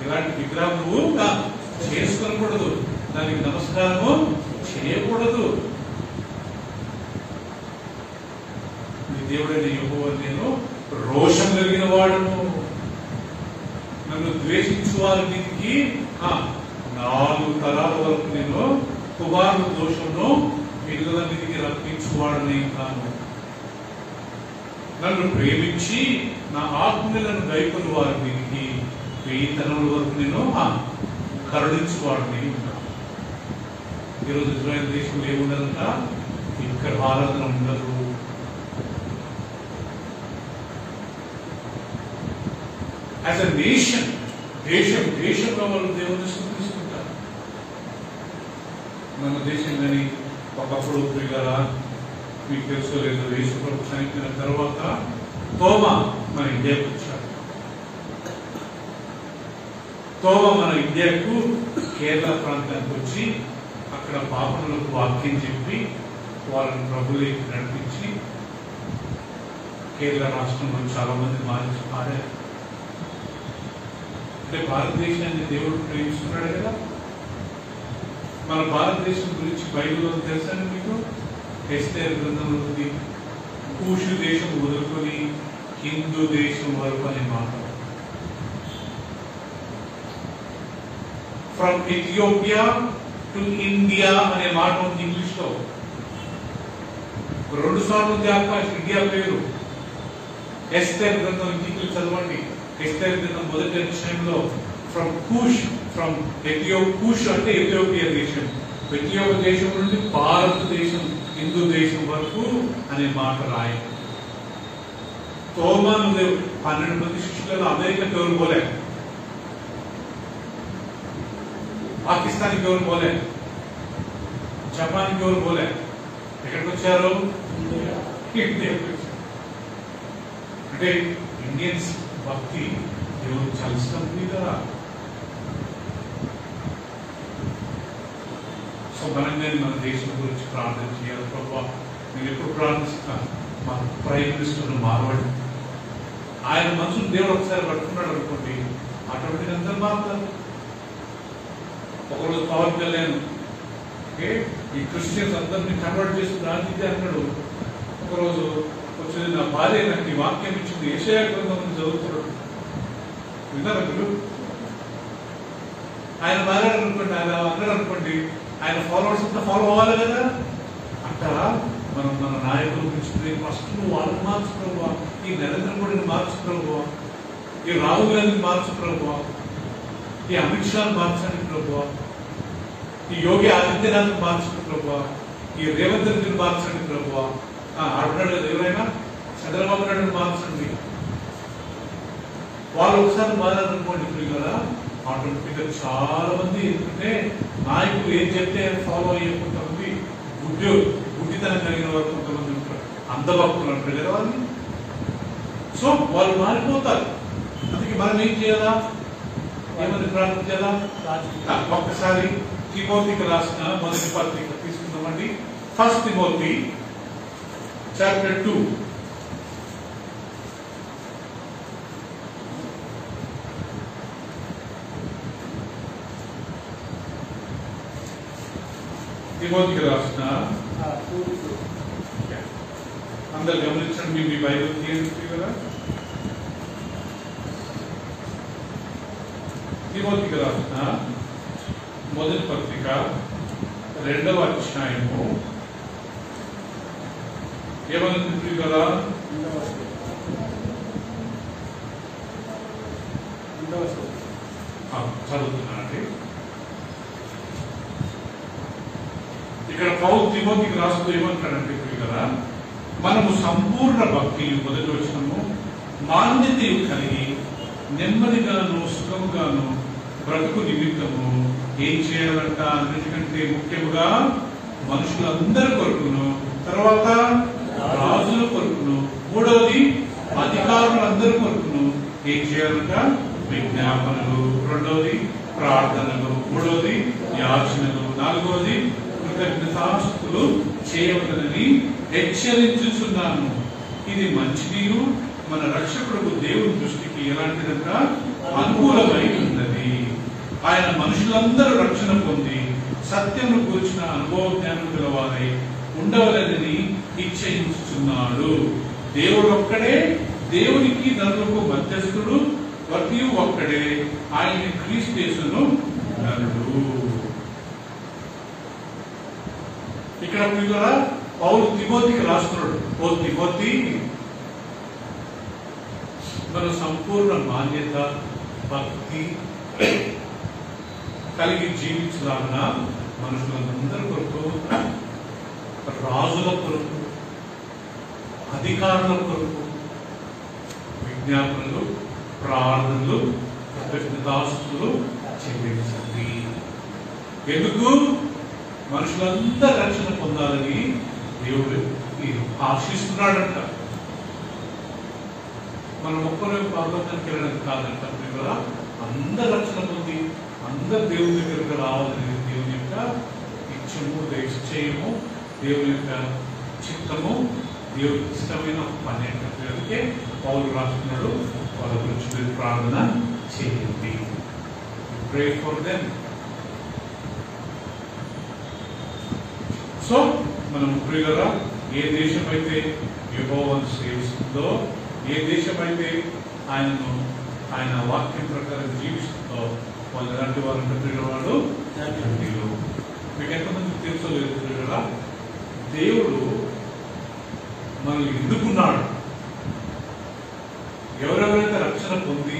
ఇలాంటి విగ్రహం నువ్వు చేసుకోకూడదు, దానికి నమస్కారము చేయకూడదు. నీ దేవుడైన యెహోవా నేను రోషం కలిగిన వాడును, నన్ను ద్వేషించు వారి మీదికి 4 తరాల వరకు నేను కుమారుల దోషంను పిల్లల మీదికి రప్పించువాడని కాను. నన్ను ప్రేమించి నా ఆజ్ఞలను గైకొను వారి మీదికి 1000 తరముల వరకు నేను కరుణించువాడని ఉన్నాను. ఈరోజు ఇజ్రాయెల్ దేశంలో ఏముండదంట? ఇక్కడ ఆరాధన ఉండదు. యాజ్ అ నేషన్, దేశంలో వాళ్ళు దేవుని స్తుతిస్తుంటారు. మన దేశం కానీ ఒకప్పుడు ప్రియులారా, మీకు తెలుసో లేదో, యేసు ప్రభు చనిపోయిన తర్వాత తోమా మన ఇండియాకు వచ్చాడు. తోమా మన ఇండియాకు కేరళ ప్రాంతానికి వచ్చి అక్కడ పాపనులకు వాక్యం చెప్పి వాళ్ళని ప్రభువులోకి నడిపించి కేరళ రాష్ట్రంలో చాలా మంది మార్చి పాడారు. అంటే భారతదేశాన్ని దేవుడు ప్రేమిస్తున్నాడు కదా. మన భారతదేశం గురించి బైబిల్లో తెలుసండి మీకు? ఎస్తేరు గ్రంథంలో ఉంది, కూషు దేశం వదులుకొని హిందూ దేశం వరకు అనే మాట. ఫ్రమ్ ఇథియోపియా టు ఇండియా అనే మాట ఉంది ఇంగ్లీష్ లో. 2 సార్లు ఉంది ఆకాశం ఇండియా పేరు. ఎస్తేరు గ్రంథం ఇంటికి చదవండి. ఎస్తేరు గ్రంథం మొదటి అధ్యాయంలో ఫ్రమ్ కూష్ అంటే ఎథియోపియా దేశం, ఎథియోపియా దేశం నుండి భారతదేశం హిందూ దేశం వరకు అనే మాట రాయి. తోమాను 12 మంది శిష్యులలో అమెరికాకి ఎవరు పోలే, పాకిస్తాన్కి ఎవరు పోలే, జపాన్కి ఎవరు పోలే. ఎక్కడికి వచ్చారు? ఇండియాకి వచ్చారు. అంటే ఇండియన్స్ భక్తి దేవుడు చాలా ఇష్టం ఉంది కదా. సో మనంగా మన దేశం గురించి ప్రార్థన చేయాలి. ప్రభా, నేను ఎప్పుడు ప్రార్థిస్తాను, మా ప్రైమ్ మినిస్టర్ను మారవాడు, ఆయన మనసును దేవుడు ఒకసారి పట్టుకున్నాడు అనుకోండి, ఆటోమేటిక్ అందరూ మారుతారు. ఒకరోజు పవన్ కళ్యాణ్ ఓకే, ఈ క్రిస్టియన్స్ అందరినీ కన్వర్ట్ చేసి రాజకీయ అన్నాడు. ఒకరోజు వచ్చింది, నా భార్య నాకు ఈ వాక్యం ఇచ్చింది, యెషయా గ్రంథం చదువుతున్నాడు. విన్నారా మీరు? ఆయన మారాడు అనుకోండి, ఆయన అన్నాడు అనుకోండి, ఆయన ఫాలోవర్స్ అంతా ఫాలో అవ్వాలి కదా. అట్లా మనం మన నాయకుల గురించి ఫస్ట్ నువ్వు వాళ్ళని మార్చు ప్రభువా, ఈ నరేంద్ర మోడీని మార్చు ప్రభువా, ఈ రాహుల్ గాంధీని మార్చు ప్రభువా, ఈ అమిత్ షాని మార్చండి ప్రభువా, ఈ యోగి ఆదిత్యనాథ్ మార్చండి ప్రభువా, ఈ రేవంత్ రెడ్డిని మార్చండి ప్రభువా. ఆడున్నాడు కదా ఎవరైనా, చంద్రబాబు నాయుడు మార్చండి. వాళ్ళు ఒకసారి మారాలనుకోండి ఇప్పుడు కదా, ఆటోమేటిక్ గా చాలా మంది, ఎందుకంటే నాయకులు ఏం చెప్తే ఫాలో అయ్యే కొంతమంది గుడ్డితనం కలిగిన వారు కొంతమంది ఉంటారు, అంధభక్తులు అంటారు కదా వాళ్ళని. సో వాళ్ళు మారిపోతారు. అందుకే మనం ఏం చేయాలా, ఏమని ప్రార్థన చేయాలా? ఒక్కసారి తిమోతికి రాసిన మొదటి పత్రిక తీసుకుందామండి. 1 తిమోతి చాప్టర్ 2. తిమోతికి రాసిన, అందరు గమనించండి, మీ బైబిల్ తీయండి కదా. తిమోతికి రాసిన మొదటి పత్రిక 2వ అధ్యాయము ఏమనుకుంటుంది కదా, చదువుతున్నానండి. ఇక్కడ పౌలు తిమోతికి రాస్తూ ఏమంటాడంటే ఇప్పుడు కదా, మనము సంపూర్ణ భక్తి, మొదటి వచనము, మాన్యతయు కలిగి నెమ్మదిగాను సుఖముగాను బ్రతుకు నిమిత్తము ఏం చేయాలంట? అన్నిటికంటే ముఖ్యముగా మనుషులందరి కొరకును, తర్వాత రాజుల కొరకును, మూడవది అధికారులందరి కొరకును ఏం చేయాలంట? విజ్ఞాపనలు, రెండవది ప్రార్థనలు, మూడవది యాచనలు, నాలుగవది కృతజ్ఞతాస్తుతులు చేయవలనని హెచ్చరించుచున్నాను. ఇది మంచిదియు మన రక్షకుడు దేవుని దృష్టికి ఎలాంటిదంట? అనుకూలమై ఉన్నది. ఆయన మనుషులందరూ రక్షణ పొంది సత్యమును కూర్చిన అనుభవ జ్ఞానం గలవారై ఉండవలనని ఇచ్చయించుచున్నాడు. దేవుడు ఒక్కడే, దేవునికి నరులకు మధ్యస్థుడు, వర్తియు ఒక్కడే, ఆయన క్రీస్తును నరుడు. ఇక్కడ కూడా పౌలు తిమోతికి రాస్తున్నాడు, ఓ తిమోతి, మన సంపూర్ణ మాన్యత భక్తి కలిగి జీవించలాగిన మనుషులందరి కొరకు, రాజుల కొరకు, అధికారుల కొరకు విజ్ఞాపనలు, ప్రార్థనలు, కృతజ్ఞతాస్తుతులు చెల్లించండి. ఎందుకు? మనుషులందరూ రక్షణ పొందాలని దేవుడు ఆశిస్తున్నాడంట. మనం ఒక్కరు పర్వతానికి వెళ్ళడానికి కాదంట కదా, అందరు రక్షణ పొంది అందరు దేవుని దగ్గరకు రావాలని దేవుని యొక్క ఇచ్చము, నిశ్చయము, దేవుని యొక్క చిత్తము, దేవుడికి ఇష్టమైన పని అంటే పౌలు రాస్తున్నాడు. వాళ్ళ గురించి మీరు ప్రార్థన చేయండి. Pray for them. సో మనం ప్రియులరా, ఏ దేశం అయితే యెహోవాను సేవిస్తుందో, ఏ దేశం అయితే ఆయన వాక్యం ప్రకారం జీవిస్తుందో వాళ్ళు ఎలాంటి వారు అంటే ప్రియులవాడు ధన్యులు. మీకు ఎంతమంది తెలుసోలేదు ప్రియులరా, దేవుడు మనల్ని ఎన్నుకున్నాడు. ఎవరెవరైతే రక్షణ పొంది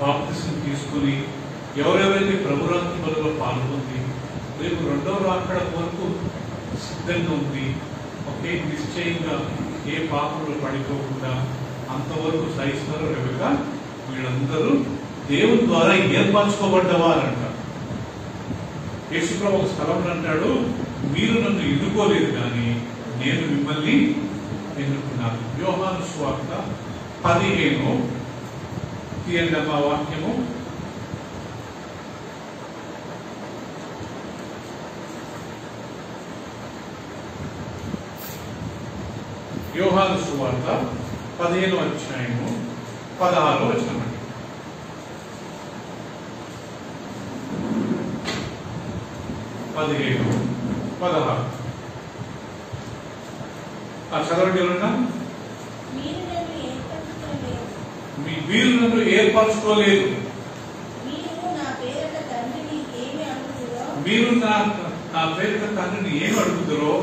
బాప్తిసం తీసుకుని, ఎవరెవరైతే ప్రభురాత్రి బలిలో పాల్గొంది, రేపు రెండవ రాకడ వరకు సిద్ధంగా ఉంది, ఒకే నిశ్చయంగా ఏ పాపంలో పడిపోకుండా అంతవరకు సహిస్తారు రెబెకా, వీళ్ళందరూ దేవుని ద్వారా ఏర్పరచుకోబడ్డవారంట. యేసుప్రభు ఒక స్థలంలో అంటాడు, మీరు నన్ను ఎన్నుకోలేదు కానీ నేను మిమ్మల్ని ఎన్నుకున్నాను. యోహాను సువార్త 15 తీయండి మా వాక్యము. యోహాను సువార్త 15వ అధ్యాయము 16వ వచనం. 15 16. చదవండి ఎవరన్నా. మీరు నన్ను ఏర్పరచుకోలేదు, మీరు నా పేరిట తండ్రిని ఏమి అడుగుతారో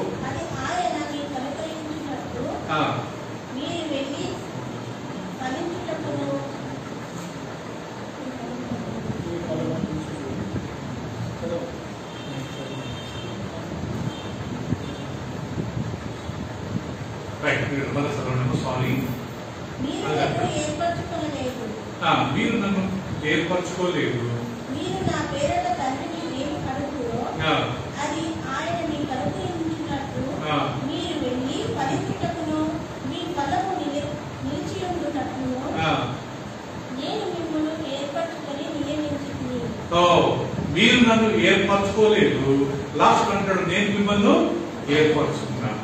సారీ, మీరు నన్ను ఏర్పరచుకోలేదు, మీరు నా పేరిట తండ్రిని ఏమి అడుగుతారో అది ఆయన మీకు అనుగ్రహించినట్టు మీరు వెళ్ళి ఫలించుటకును మీ ఫలము నిలిచి ఉండునట్లును నేను మిమ్మల్ని ఏర్పరచుకొని నియమించింది. మీరు నన్ను ఏర్పరచుకోలేదు, లాస్ట్ అంటాడు నేను మిమ్మల్ని ఏర్పరచుకున్నాను.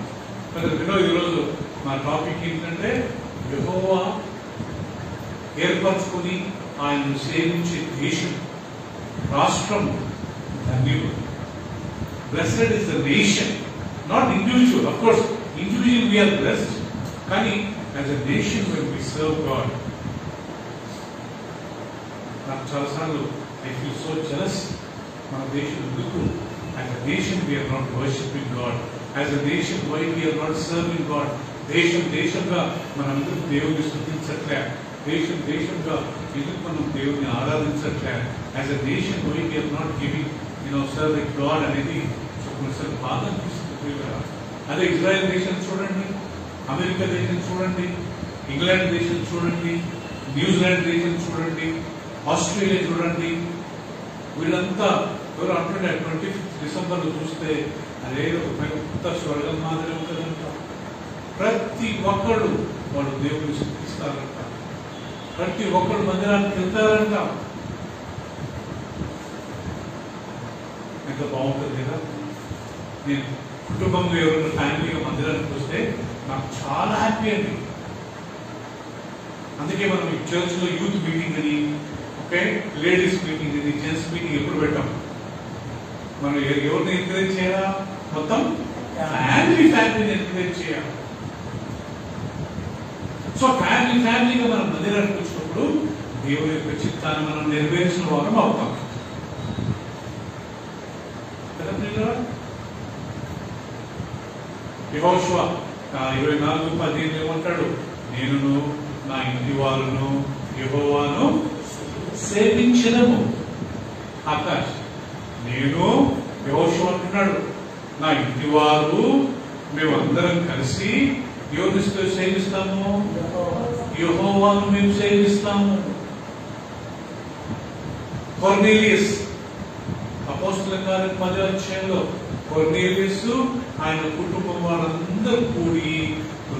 ఈరోజు మా టాపిక్ ఏంటంటే యెహోవా ఏర్పరచుకుని ఆయనను సేవించే దేశం, రాష్ట్రం ధన్యుడు. Blessed is the nation, not individual. Of course, individually we are blessed, కానీ as a nation when we serve God. నాకు చాలాసార్లు I feel so jealous. మన దేశం ఎందుకు as a nation we are not worshiping God, as a nation why we are not serving God. దేశంగా మనందరూ దేవుని స్తుతించట్లే, దేశంగా ఎందుకు మనం దేవుని ఆరాధించట్లే, as a nation why we are not giving serving God అనేది కొన్నిసార్లు బాధ అనిపిస్తుంది కదా. అదే ఇజ్రాయెల్ దేశం చూడండి, అమెరికా దేశం చూడండి, ఇంగ్లాండ్ దేశం చూడండి, న్యూజిలాండ్ దేశం చూడండి, ఆస్ట్రేలియా చూడండి, వీళ్ళంతా ఎవరు అంటుండే 25 డిసెంబర్లో చూస్తే అదే ఒక పెద్ద స్వర్గం మాదిరి ఉంటుందంట. ప్రతి ఒక్కళ్ళు వాళ్ళు దేవుని స్తుతిస్తారంట, ప్రతి ఒక్కరు మందిరానికి వెళ్తారంట. ఎంత బాగుంటుంది కదా. నేను కుటుంబంలో ఎవరైనా ఫ్యామిలీగా మందిరానికి వస్తే నాకు చాలా హ్యాపీ అండి. అందుకే మనం ఈ చర్చ్ లో యూత్ మీటింగ్ అని, ఓకే, లేడీస్ మీటింగ్ అని, జెంట్స్ మీటింగ్ ఎప్పుడు పెట్టాం. మనం ఎవరిని ఎంకరేజ్ చేయాలా? మొత్తం ఫ్యామిలీని ఎంకరేజ్ చేయాలి. సో ఫ్యామిలీగా మనం మందిరానికి వచ్చినప్పుడు దేవుని యొక్క చిత్తాన్ని మనం నెరవేర్చిన వారం అవుతాం కదా. యెహోషువ 24:15 ఏమంటాడు? నేను నా ఇంటి వారును యెహోవాను సేవించెదము. ఆకాష్ నేను యెహోషువ అంటున్నాడు, నా ఇంటి వారు మేమందరం కలిసి ఎవరిని సేవిస్తాము? యెహోవాను మేము సేవిస్తాము. కొర్నేలియస్ అపోస్తలుల కార్యం 10వ అధ్యాయంలో కొర్నేలియస్ ఆయన కుటుంబం వారందరూ కూడి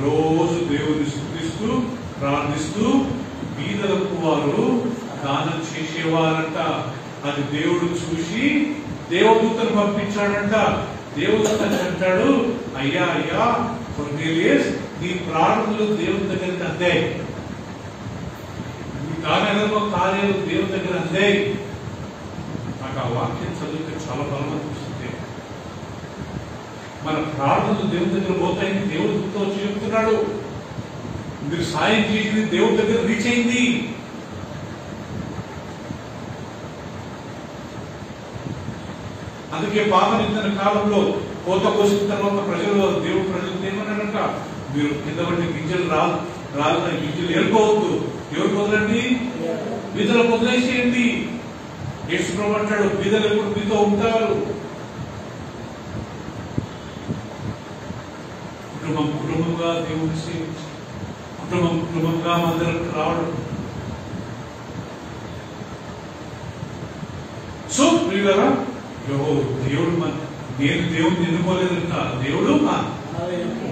రోజు దేవుని స్తుతిస్తూ ప్రార్థిస్తూ బీదలకు వారు దానం చేసేవారంట. అది దేవుడు చూసి దేవదూతను పంపించాడంట. దేవదూత అంటాడు, అయ్యా కొర్నేలియస్, నీ ప్రార్థనలు దేవుని దగ్గరికి అందాయి, నీ కార్యాలు దేవుని దగ్గర అందాయి. నాకు ఆ వాక్యం చదివితే చాలా బలం అనిపిస్తుంది. మన ప్రార్థనలు దేవుని దగ్గర పోతాయని దేవుడితో చెప్తున్నాడు. మీరు సాయం చేసింది దేవుడి దగ్గర రీచ్ అయింది. అందుకే పాత నిందిన కాలంలో కోత కోసిన తర్వాత దేవుడు ప్రజలు ఏమన్నాడంట, మీరు కింద పడిన గింజలు రాలిన గింజలు ఏరుకోవద్దు. ఎవరు వదలండి? బీదలకు వదిలేసేయండి. యేసు ప్రభువు అంటాడు, బీదలు ఎప్పుడు మీతో ఉంటారు. కుటుంబంగా దేవుని సేవించి కుటుంబంగా మందిరానికి రావడం. సో ప్రియులారా, దేవుడు నేను దేవుడిని ఎన్నుకోలేదంట, దేవుడు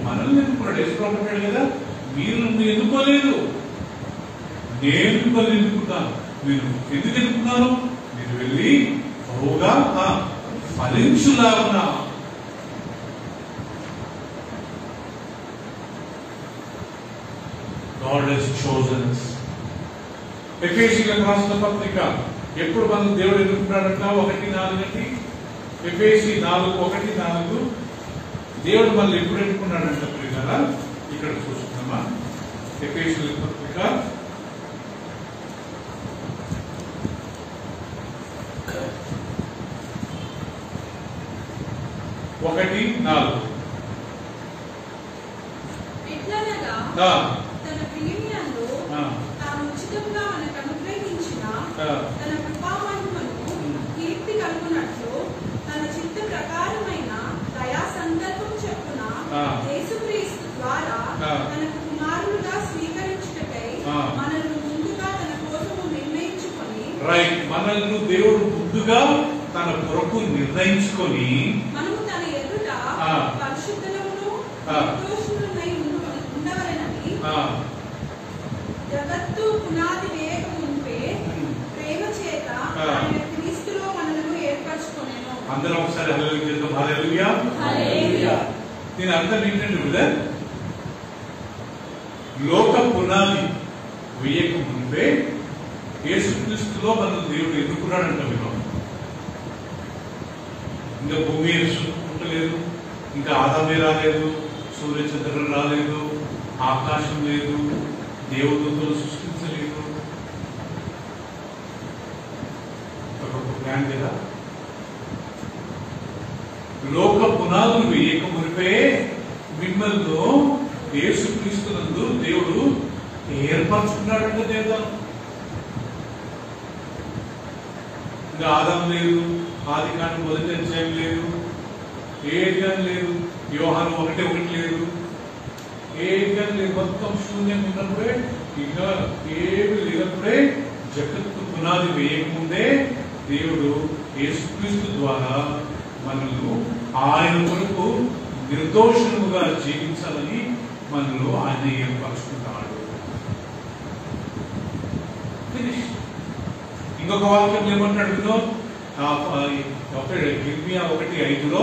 మనల్ని ఎన్నుకున్నాడు. యేసు ప్రభువు అంటాడు కదా, మీరు నన్ను ఎన్నుకోలేదు, నేను మిమ్మల్ని ఎన్నుకున్నాను. మీరు ఎందుకు ఎన్నుకున్నాను? మీరు వెళ్ళి బహుగా ఫలించులాగున్నా. God has chosen us. ఎఫెసీయులకు రాసిన పత్రిక ఎప్పుడు మనం దేవుడు ఎన్నుకున్నాడంట? 1:4 ఎఫెసీ 4:1-4 దేవుడు మళ్ళీ ఎప్పుడు ఎన్నుకున్నాడంట ప్రియులారా? ఇక్కడ చూస్తున్నామా? ఎఫెసీయుల పత్రిక 1:4. తన ప్రియమియందు తాను ఉచితంగా మనకు అనుగ్రహించిన తన కృపామహిమను కీర్తి కలుగునట్లు తన చిత్త ప్రకారమైన దయా సందర్భం చెప్పున యేసుక్రీస్తు ద్వారా తనకు కుమారులుగా స్వీకరించుటకై మనల్ని ముందుగా తన కోసము నిర్ణయించుకొని మనల్ని దేవుడు ముందుగా తన కొరకు నిర్ణయించుకొని మనము తన ఎదుట పరిశుద్ధులమును నిర్దోషులమై ఉండవలెనని జగత్తు పునాది వేయక మునుపే ప్రేమ చేత ఆయన క్రీస్తులో మనలను ఏర్పరచుకొనెను. అందరం ఒకసారి హల్లెలూయా చెప్తాం. హల్లెలూయా. హల్లెలూయా. దీని అర్థం ఏంటంటే బ్రదర్, లోక పునాది వేయక మునుపే యేసుక్రీస్తులో మనల్ని దేవుడు ఎన్నుకున్నాడంట. విన్నాం, ఇంకా భూమి పుట్టలేదు, ఇంకా ఆదామే రాలేదు, సూర్యచంద్రులు రాలేదు, ఆకాశం లేదు, దేవదూతలు సృష్టించలేదు. ఒక ప్లాన్ లేదా? లోక పునాదులు వేయక మునిపే మిమ్మల్ని యేసుక్రీస్తునందు దేవుడు ఏర్పరచుకున్నాడంట. దేవదాను ఇంకా ఆదాం లేదు, ఆదికాండం 1వ అధ్యాయం లేదు, ఏది కానీ లేదు, యోహాను 1:1 లేదు, ఏది కానీ లేదు. మొత్తం శూన్యం ఉన్నప్పుడే, ఇంకా ఏమి లేనప్పుడే, జగత్తు పునాది వేయకముందే దేవుడు యేసుక్రీస్తు ద్వారా మనల్ని ఆయన కొరకు నిర్దోషముగా జీవించాలని మనలో ఆయన ఏర్పరచుకుంటాడు. ఇంకొక వాక్యం ఏమంటాడు? ఇర్మియా 1:5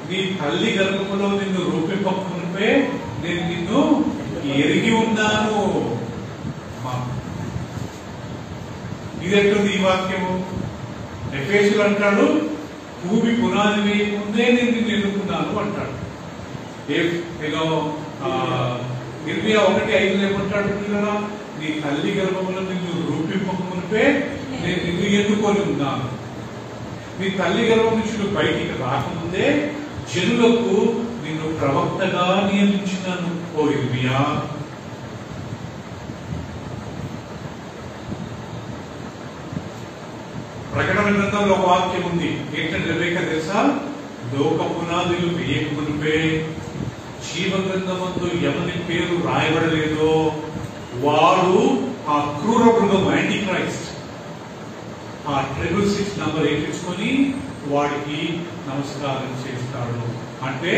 నీ తల్లి గర్భములో నిన్ను రూపింపకమునుపే నేను నిన్ను ఎరిగి ఉన్నాను. ఇది ఎట్లుంది ఈ వాక్యము? ఎఫెసీయులు అంటాడు, భూమి పునాది వేయకముందే నేను నిన్ను ఎన్నుకున్నాను అంటాడు. ఇర్మియా 1:5 ఏమంటాడు? పిల్లరా, నీ తల్లి గర్భములో నిన్ను రూపింపకమునుపే నేను నిన్ను ఎన్నుకొని ఉన్నాను. నీ తల్లి గర్భం నుంచి బయటికి రాకముందే జనులకు నిన్ను ప్రవక్తగా నియమించినాను. ఓ ఇర్మియా, ప్రకటన గ్రంథంలో ఒక వాక్యం ఉంది. ఏంటంటే రెబెకా తెలుసా? లోక పునాదులు వేయక మునిపే జీవ గ్రంథమందు ఎవరి పేరు రాయబడలేదో వాడు ఆ క్రూర మృగం యాంటీ క్రైస్ట్ ఆ 666 నంబర్ ఎక్కించుకొని వాడికి నమస్కారం చేస్తాడు. అంటే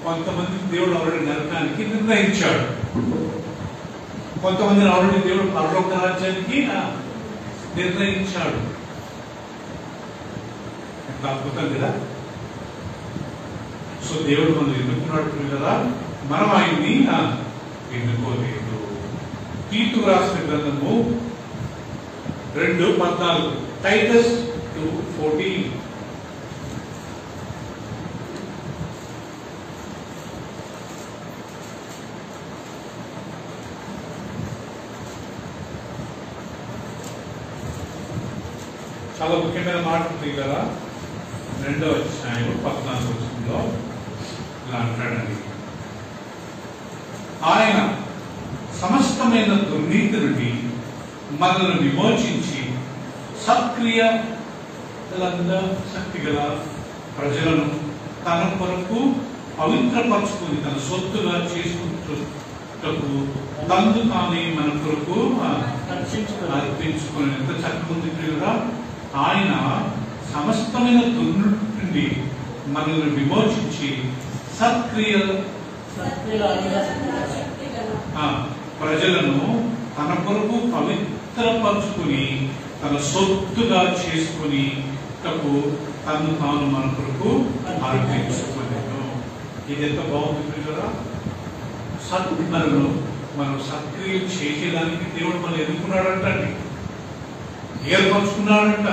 కొంతమంది దేవుడు ఆల్రెడీ నరకానికి నిర్ణయించాడు, కొంతమందిని ఆల్రెడీ దేవుడు పరలోక రాజ్యానికి నిర్ణయించాడు. ఎంత అద్భుతం కదా! సో దేవుడు మనం ఎన్నుకున్నాడు కదా, మనం ఆయన్ని ఎన్నుకోలేదు. తీతు రాసిన గ్రంథము 2:14 టైటస్ 2:14 చాలా ముఖ్యమైన మాట ఉంది కదా. 2వ అధ్యాయం 14వ వచనంలో ఇలా అంటాడండి, ఆయన సమస్తమైన దుర్నీతి నుండి మనల్ని విమోచించి సక్రియ శక్తి గల ప్రజలను తన కొరకు పవిత్రపరచుకుని తన సొత్తుగా చేసుకుంటూ తందు తానే మన కొరకు అర్పించుకుని. ఎంత చక్కగా ప్రియురా, ఆయన సమస్తమైన దుర్నీతి నుండి మనల్ని విమోచించి సక్రియ ప్రజలను తన కొరకు పవిత్రపరచుకుని తన సొత్తుగా చేసుకుని తను తాను మన కొరకు అర్పించుకునేను. ఇది ఎంత బాగుంది కదా. మనం సక్రియం చేసేదానికి దేవుడు మనం ఎన్నుకున్నాడంట, ఏర్పరచుకున్నాడంట.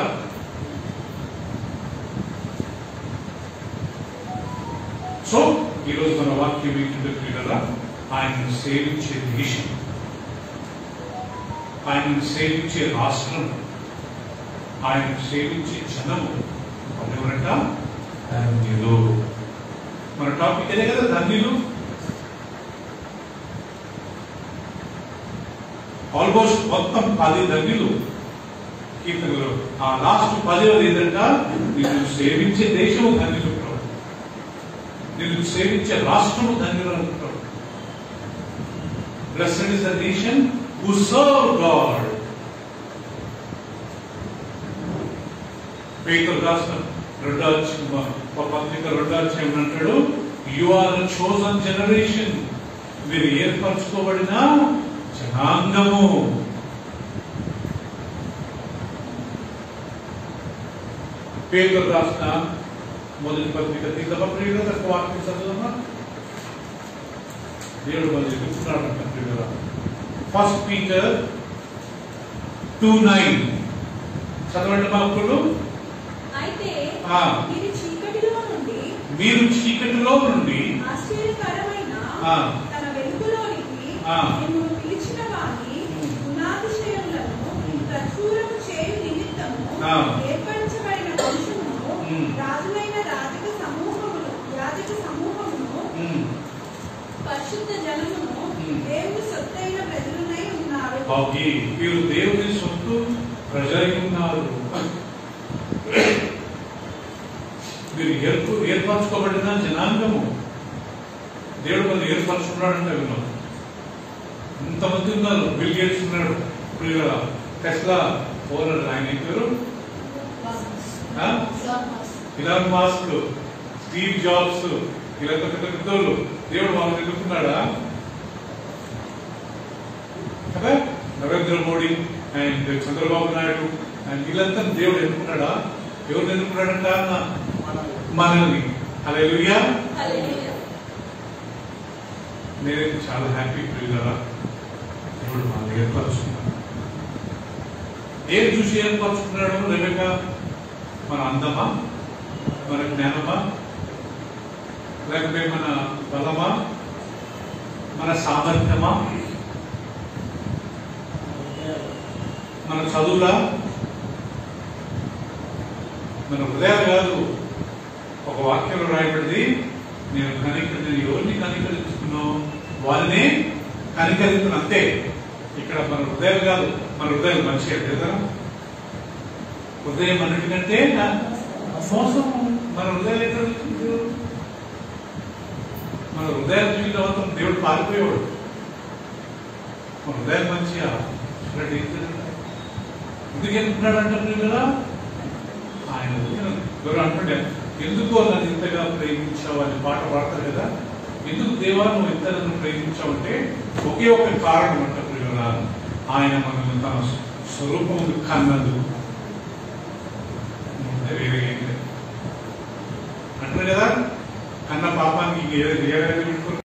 సో ఈరోజు మన వాక్యం ఏంటంటే కదా, ఆయనను సేవించే దేశం, ఆయనను సేవించే రాష్ట్రం, ఆయనను సేవించే జనము ఎవరంట? ధన్యులు. మన టాపిక్ అదే కదా, ధన్యులు. ఆల్మోస్ట్ మొత్తం 10 ధన్యులు కీర్తనలు. ఆ లాస్ట్ 10వ ఏంటంట? నిన్ను సేవించే దేశము ధన్యులు, నిన్ను సేవించే రాష్ట్రము ధన్యులు అనుకుంటాడు. Blessed is the nation who serve God. పేతురు రాసిన 2వ అధ్యాయం అంటాడు, you are a chosen generation, మీరు ఏర్పరచుకోబడిన జనాంగము. పేతురు రాసిన మొదటి పత్రిక తీర్థపత్రిక వాక్యం చదువుమా. దేవుడు మనం చెప్తున్నాడు. 1 Peter 2:9 చదవండి బాబులు. అయితే మీరు చీకటిలో నుండి ఆశ్చర్యకరమైన తన వెలుగులోనికి మిమ్మల్ని పిలిచిన వారి గుణాతిశయములను ప్రచురము చేయు నిమిత్తము ఏర్పరచబడిన వంశమును, రాజులైన యాజక సమూహమును, పరిశుద్ధ జనమును, దేవుని సొత్తైన ప్రజలునై ఉన్నారు. మీరు దేవుని సొత్తు ప్రజలై ఉన్నారు. మీరు ఏర్పరచుకోబడిన జనాంగము. దేవుడు మనం ఏర్పరచుకున్నాడంటే విన్నాం. ఇంతమంది ఉన్నారు. బిల్ గేట్స్ ఉన్నాడు, టెస్లా ఓనర్, ఆయన పేరు ఇలాన్ మాస్క్, స్టీవ్ జాబ్స్, ఇలా పెద్ద పెద్దోళ్ళు. దేవుడు వాళ్ళని ఎదుర్కొన్నాడా కదా? నరేంద్ర మోడీ అండ్ చంద్రబాబు నాయుడు అండ్ వీళ్ళంతా దేవుడు ఎన్నుకున్నాడా? ఎవరు ఎన్నుకున్నాడంట? మనల్ని. హల్లెలూయా. నేనైతే చాలా హ్యాపీ ప్రియులారా, దేవుడు మనల్ని ఏర్పరచుకున్నాడు. ఏం చూసి ఏర్పరచుకున్నాడు? రెబెకా మన అందమా, మన జ్ఞానమా, లేకపోతే మన బలమా, మన సామర్థ్యమా, మన చదువులా, మన హృదయాలు కాదు. ఒక వాక్యంలో రాయబడింది, నేను ఎవరిని కనికరించుకున్నావు వారిని కనికరించిన. అంతే. ఇక్కడ మన హృదయాలు కాదు, మన హృదయాలు మంచిగా లేదా? హృదయం అన్నిటికంటే మోసం. మన హృదయాలు ఎక్కడ వచ్చింది? మన హృదయాల జీవితం దేవుడు పారిపోయేవాడు. మన హృదయం మంచిగా ఎందుకు ఎంటున్నాడు కదా? ఆయన ఎవరు అంటుండే, ఎందుకో నన్ను ఇంతగా ప్రేమించావు అని పాట పాడతారు కదా. ఎందుకు దేవా నువ్వు ఇంత నన్ను ప్రేమించావంటే ఒకే ఒక కారణం అంటారు కదా, ఆయన మనల్ని తన స్వరూపం కన్నదు. అంటారు కదా, కన్న పాపానికి ఏదైతే